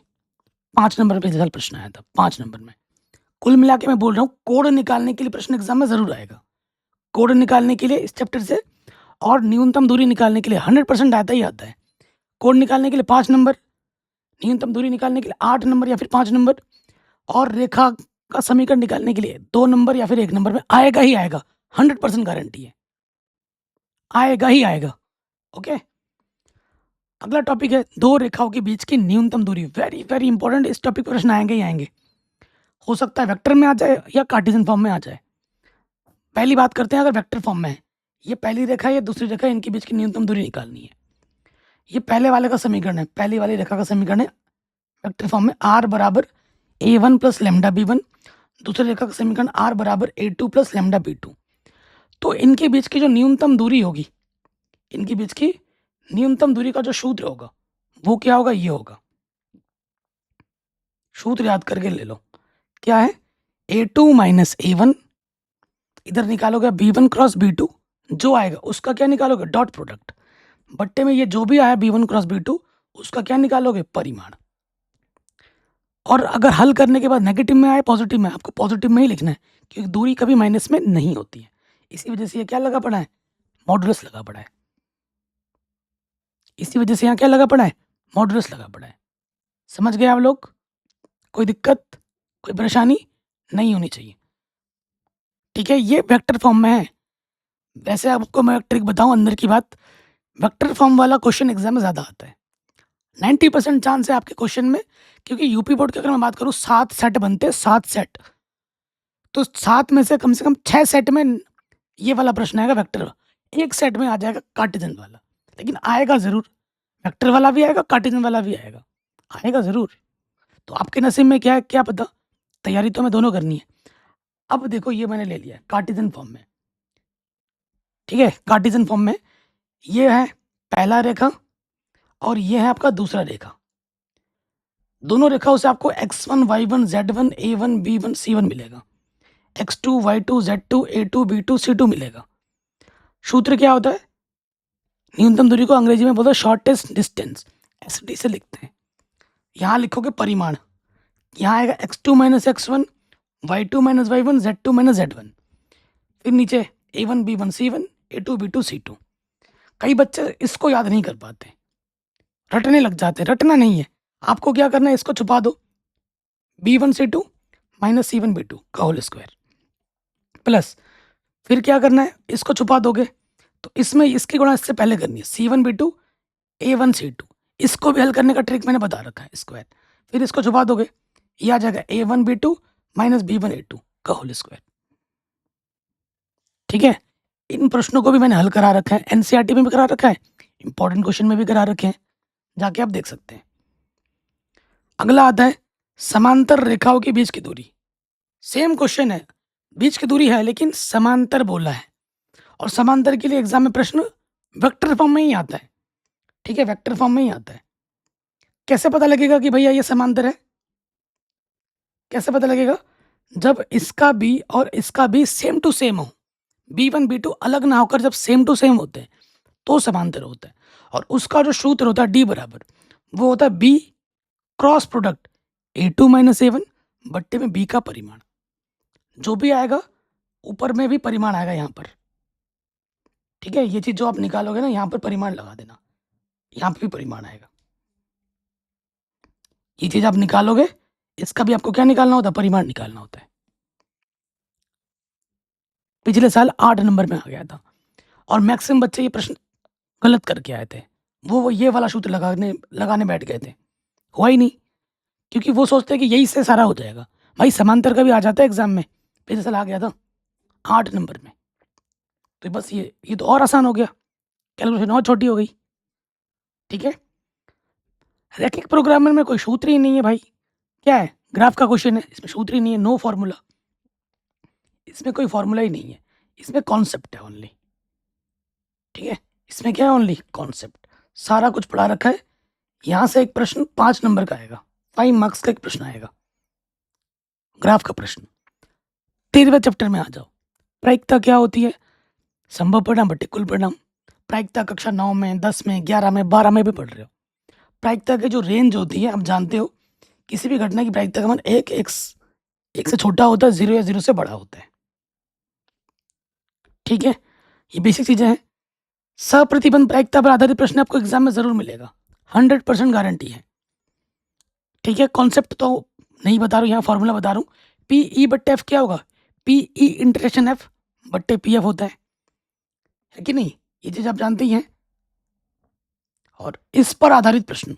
5 नंबर पे रिजल्ट प्रश्न आया था 5 नंबर में। कुल मिला के मैं बोल रहा हूँ कोण निकालने के लिए प्रश्न एग्जाम में जरूर आएगा, कोण निकालने के लिए इस चैप्टर से, और न्यूनतम दूरी निकालने के लिए 100% आता ही आता है। कोण निकालने के लिए 5 नंबर, न्यूनतम दूरी निकालने के लिए 8 नंबर या फिर 5 नंबर, और रेखा का समीकरण निकालने के लिए 2 नंबर या फिर 1 नंबर में आएगा ही आएगा, 100% गारंटी है, आएगा ही आएगा। ओके, अगला टॉपिक है दो रेखाओं के बीच की न्यूनतम दूरी, वेरी वेरी इंपॉर्टेंट। इस टॉपिक पर प्रश्न आएंगे ही आएंगे, हो सकता है वेक्टर में आ जाए या कार्टेशियन फॉर्म में आ जाए। पहली बात करते हैं, अगर वेक्टर फॉर्म में है, ये पहली रेखा है, ये दूसरी रेखा है, इनके बीच की न्यूनतम दूरी निकालनी है। ये पहले वाले का समीकरण है, पहली वाली रेखा का समीकरण है वेक्टर फॉर्म में, r बराबर a1 प्लस लेमडा b1, दूसरी रेखा का समीकरण r बराबर a2 प्लस लेमडा b2। तो इनके बीच की जो न्यूनतम दूरी होगी, इनके बीच की न्यूनतम दूरी का जो सूत्र होगा वो क्या होगा, ये होगा, सूत्र याद करके ले लो, क्या है, a2 माइनस a1, इधर निकालोगे b1 क्रॉस b2, जो आएगा उसका क्या निकालोगे, डॉट प्रोडक्ट, बट्टे में ये जो भी आया b1 क्रॉस b2 उसका क्या निकालोगे, परिमाण। और अगर हल करने के बाद नेगेटिव में आए पॉजिटिव में, आपको पॉजिटिव में ही लिखना है क्योंकि दूरी कभी माइनस में नहीं होती है, इसी वजह से ये क्या लगा पड़ा है, मॉडुलस लगा पड़ा है, इसी वजह से यहाँ क्या लगा पड़ा है, मॉडुलस लगा पड़ा है। समझ गए आप लोग, कोई दिक्कत कोई परेशानी नहीं होनी चाहिए। ठीक है, ये वेक्टर फॉर्म में है। वैसे आपको मैं एक ट्रिक बताऊं अंदर की बात, वेक्टर फॉर्म वाला क्वेश्चन एग्जाम में ज़्यादा आता है, 90% चांस है आपके क्वेश्चन में, क्योंकि यूपी बोर्ड की अगर मैं बात करूँ 7 सेट बनते हैं, 7 सेट, तो 7 में से कम 6 सेट में ये वाला प्रश्न आएगा वेक्टर, एक सेट में आ जाएगा कार्टेशियन वाला, लेकिन आएगा ज़रूर। वेक्टर वाला भी आएगा, कार्टेशियन वाला भी आएगा, आएगा ज़रूर। तो आपके नसीब में क्या है क्या पता, तैयारी तो हमें दोनों करनी है। अब देखो ये मैंने ले लिया है कार्टेशियन फॉर्म में, ठीक है? कार्टेशियन फॉर्म में ये है पहला रेखा और ये है आपका दूसरा रेखा। दोनों रेखाओं से आपको x1, y1, z1, a1, b1, c1 मिलेगा। x2, y2, z2, a2, b2, c2 मिलेगा। सूत्र क्या होता है? न्यूनतम दूरी को अंग्रेजी में बोलते हैं शॉर्टेस्ट डिस्टेंस, एसडी से लिखते हैं। यहाँ लिखोगे परिमाण, यहाँ आएगा x2 minus x1, y2 minus y1, z2 minus z1। फिर नीचे a1, b1, c1, a2, b2, c2। कई बच्चे इसको याद नहीं कर पाते, रटने लग जाते। रटना नहीं है, आपको क्या करना है, इसको छुपा दो, b1 c2 minus c1 b2 का होल स्क्वायर प्लस, फिर क्या करना है, इसको छुपा दोगे तो इसमें इसकी गुणा इससे पहले करनी है, c1 b2 a1 c2। इसको भी हल करने का ट्रिक मैंने बता रखा है, स्क्वायर। फिर इसको छुपा दोगे, ये आ जाएगा a1 b2 minus b1 a2 का होल स्क्वायर। ठीक है, इन प्रश्नों को भी मैंने हल करा रखा है, एनसीईआरटी में भी करा रखा है, इंपॉर्टेंट क्वेश्चन में भी करा रखे हैं, जाके आप देख सकते हैं। अगला आता है समांतर रेखाओं के बीच की दूरी। सेम क्वेश्चन है, बीच की दूरी है लेकिन समांतर बोला है, और समांतर के लिए एग्जाम में प्रश्न वेक्टर फॉर्म में ही आता है। ठीक है, वेक्टर फॉर्म में ही आता है। कैसे पता लगेगा कि भैया ये समांतर है? कैसे पता लगेगा? जब इसका बी और इसका बी सेम टू सेम हो, b1 b2 अलग ना होकर जब सेम टू सेम होते हैं तो समांतर होता है। और उसका जो सूत्र होता है डी बराबर, वो होता है B cross product a2 minus a1 बट्टे में b का परिमाण। जो भी आएगा ऊपर में भी परिमाण आएगा यहाँ पर। ठीक है, ये चीज जो आप निकालोगे ना, यहाँ पर परिमाण लगा देना, यहाँ पे भी परिमाण आएगा। ये चीज आप निकालोगे, इसका भी आपको क्या निकालना होता है, परिमाण निकालना होता है। पिछले साल 8 नंबर में आ गया था, और मैक्सिमम बच्चे ये प्रश्न गलत करके आए थे। वो ये वाला सूत्र लगाने बैठ गए थे, हुआ ही नहीं, क्योंकि वो सोचते हैं कि यही से सारा हो जाएगा। भाई समांतर का भी आ जाता है एग्जाम में, पिछले साल आ गया था 8 नंबर में। तो बस ये तो और आसान हो गया, कैलकुलेशन और छोटी हो गई। ठीक है, रैखिक प्रोग्रामर में कोई सूत्र ही नहीं है भाई। क्या है, ग्राफ का क्वेश्चन है, इसमें सूत्र ही नहीं है, नो फॉर्मूला, इसमें कोई फॉर्मूला ही नहीं है, इसमें कॉन्सेप्ट है ओनली। ठीक है, इसमें क्या है, ओनली कॉन्सेप्ट, सारा कुछ पढ़ा रखा है। यहाँ से एक प्रश्न 5 नंबर का आएगा, 5 मार्क्स का एक प्रश्न आएगा, ग्राफ का प्रश्न। 13वें चैप्टर में आ जाओ, प्रायिकता क्या होती है, संभव परिणाम बटे कुल परिणाम। प्रायिकता कक्षा 9 में, 10 में, 11 में, 12 में भी पढ़ रहे हो। प्रायिकता की जो रेंज होती है आप जानते हो, किसी भी घटना की प्रायिकता का मान एक से छोटा होता है, 0 या 0 से बड़ा होता है। ठीक है, ये बेसिक चीजें हैं। सप्रतिबंध प्रायिकता पर आधारित प्रश्न आपको एग्जाम में जरूर मिलेगा, 100% गारंटी है। ठीक है, कॉन्सेप्ट तो नहीं बता रहा हूँ, यहाँ फॉर्मूला बता रहा हूँ। पी ई बट्टे एफ क्या होगा, पी ई इंटरेक्शन एफ बट्टे पी एफ होता है कि नहीं, ये चीज आप जानते ही हैं। और इस पर आधारित प्रश्न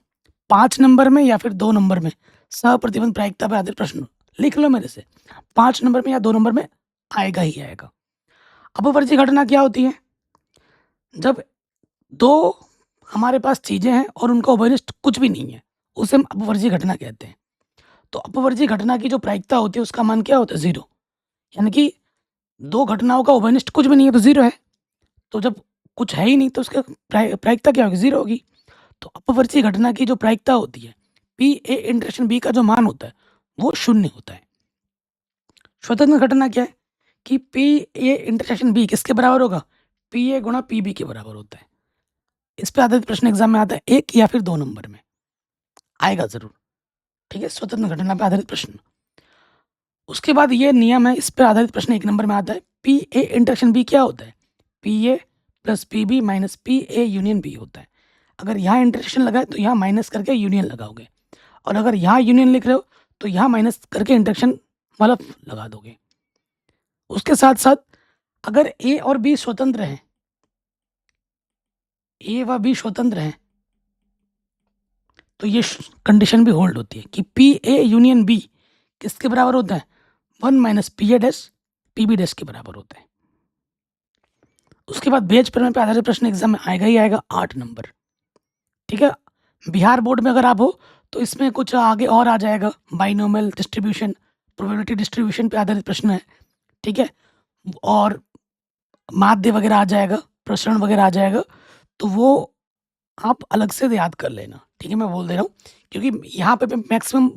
5 नंबर में या फिर 2 नंबर में, सप्रतिबंध प्रायिकता पर आधारित प्रश्न लिख लो मेरे से, 5 नंबर में या 2 नंबर में आएगा ही आएगा। अपवर्ती घटना क्या होती है, जब दो हमारे पास चीजें हैं और उनका उभयनिष्ठ कुछ भी नहीं है, उसे हम अपवर्ती घटना कहते हैं। तो अपवर्ती घटना की जो प्रायिकता होती है उसका मान क्या होता है, 0। यानी कि दो घटनाओं का उभयनिष्ठ कुछ भी नहीं है तो 0 है। तो जब कुछ है ही नहीं तो उसका प्रायिकता क्या होगी, 0 होगी। तो अपवर्ती घटना की जो प्रायिकता होती है, पी ए इंटरेक्शन बी का जो मान होता है वो 0 होता है। स्वतंत्र घटना क्या है कि पी ए इंटरसेक्शन बी किसके बराबर होगा, पी ए गुणा पी बी के बराबर होता है। इस पे आधारित प्रश्न एग्जाम में आता है 1 या फिर 2 नंबर में आएगा जरूर। ठीक है, स्वतंत्र घटना पे आधारित प्रश्न। उसके बाद ये नियम है, इस पे आधारित प्रश्न 1 नंबर में आता है, पी ए इंटरसेक्शन बी क्या होता है, P A plus P B minus P A union B होता है। अगर यहाँ इंटरसेक्शन लगाए तो यहाँ माइनस करके यूनियन लगाओगे, और अगर यहाँ यूनियन लिख रहे हो तो यहाँ माइनस करके इंटरसेक्शन वाला लगा दोगे। उसके साथ साथ अगर ए और बी स्वतंत्र हैं, ए व बी स्वतंत्र हैं, तो ये कंडीशन भी होल्ड होती है कि पी ए यूनियन बी किसके बराबर होता है, 1 minus P A dash P B dash के बराबर होता है। उसके बाद बेज प्रमेय पे आधारित प्रश्न एग्जाम में आएगा ही आएगा, 8 नंबर। ठीक है? बिहार बोर्ड में अगर आप हो तो इसमें कुछ आगे और आ जाएगा, बाइनोमियल डिस्ट्रीब्यूशन, प्रोबेबिलिटी डिस्ट्रीब्यूशन पे आधारित प्रश्न है, ठीक है? और माध्य वगैरह आ जाएगा, प्रसरण वगैरह आ जाएगा, तो वो आप अलग से याद कर लेना, ठीक है? मैं बोल दे रहा हूँ, क्योंकि यहाँ पे मैं मैक्सिमम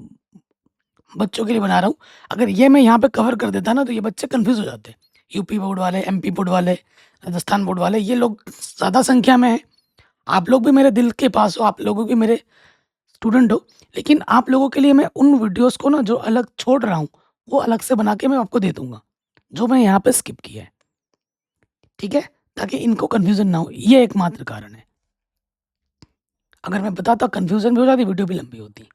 बच्चों के लिए बना रहा हूँ। अगर ये मैं यहाँ पे कवर कर देता ना तो ये बच्चे कन्फ्यूज़ हो जाते हैं। यूपी बोर्ड वाले, एमपी बोर्ड वाले, राजस्थान बोर्ड वाले, ये लोग ज़्यादा संख्या में हैं। आप लोग भी मेरे दिल के पास हो, आप लोग भी मेरे स्टूडेंट हो, लेकिन आप लोगों के लिए मैं उन वीडियोज़ को ना जो अलग छोड़ रहा हूँ, वो अलग से बना के मैं आपको दे दूँगा, जो मैं यहाँ पे स्किप किया है, ठीक है? ताकि इनको कन्फ्यूज़न ना हो, ये एकमात्र कारण है। अगर मैं बताता कन्फ्यूज़न भी हो जाती, वीडियो भी लंबी होती।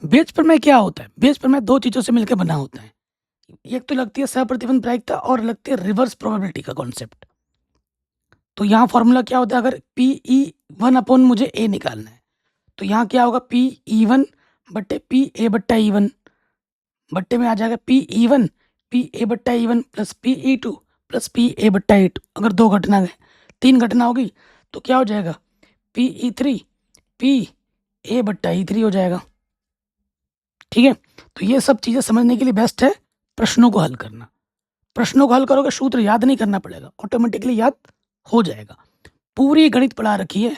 बेस पर में क्या होता है? बेस पर में 2 चीज़ों से मिलकर बना होता है। एक तो लगती है सहप्रतिबंध प्रायिकता और लगती है रिवर्स प्रोबेबिलिटी का कॉन्सेप्ट। तो यहाँ फ़ॉर्मूला क्या होता है, अगर PE1 अपॉन मुझे A निकालना है, तो यहाँ क्या होगा PE1 बट्टे PA बट्टा E1 बट्टे में आ जाएगा PE1 PA बट्टा E1 plus PE2 plus PA बट्टा E2। अगर 2 घटना है, 3 घटना होगी तो क्या हो जाएगा PE3 PA बट्टा E3 हो जाएगा, ठीक है? तो ये सब चीज़ें समझने के लिए बेस्ट है प्रश्नों को हल करना। प्रश्नों को हल करोगे, सूत्र याद नहीं करना पड़ेगा, ऑटोमेटिकली याद हो जाएगा। पूरी गणित पढ़ा रखी है,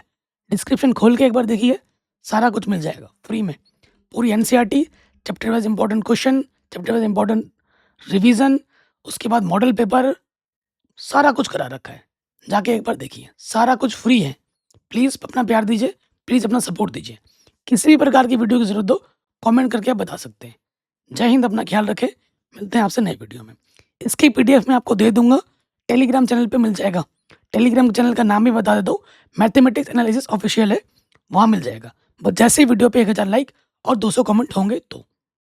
डिस्क्रिप्शन खोल के एक बार देखिए, सारा कुछ मिल जाएगा फ्री में। पूरी NCERT, chapter wise important question, chapter wise important revision, उसके बाद मॉडल पेपर, सारा कुछ करा रखा है। जाके एक बार देखिए, सारा कुछ फ्री है। प्लीज़ अपना प्यार दीजिए, प्लीज़ अपना सपोर्ट दीजिए। किसी भी प्रकार की वीडियो की ज़रूरत हो, कमेंट करके आप बता सकते हैं। जय हिंद, अपना ख्याल रखें, मिलते हैं आपसे नए वीडियो में। इसकी पीडीएफ मैं आपको दे दूँगा, टेलीग्राम चैनल पे मिल जाएगा। टेलीग्राम चैनल का नाम भी बता देता हूँ, मैथमेटिक्स एनालिसिस ऑफिशियल है, वहाँ मिल जाएगा। बस जैसे ही वीडियो पे 1000 लाइक और 200 कमेंट होंगे तो।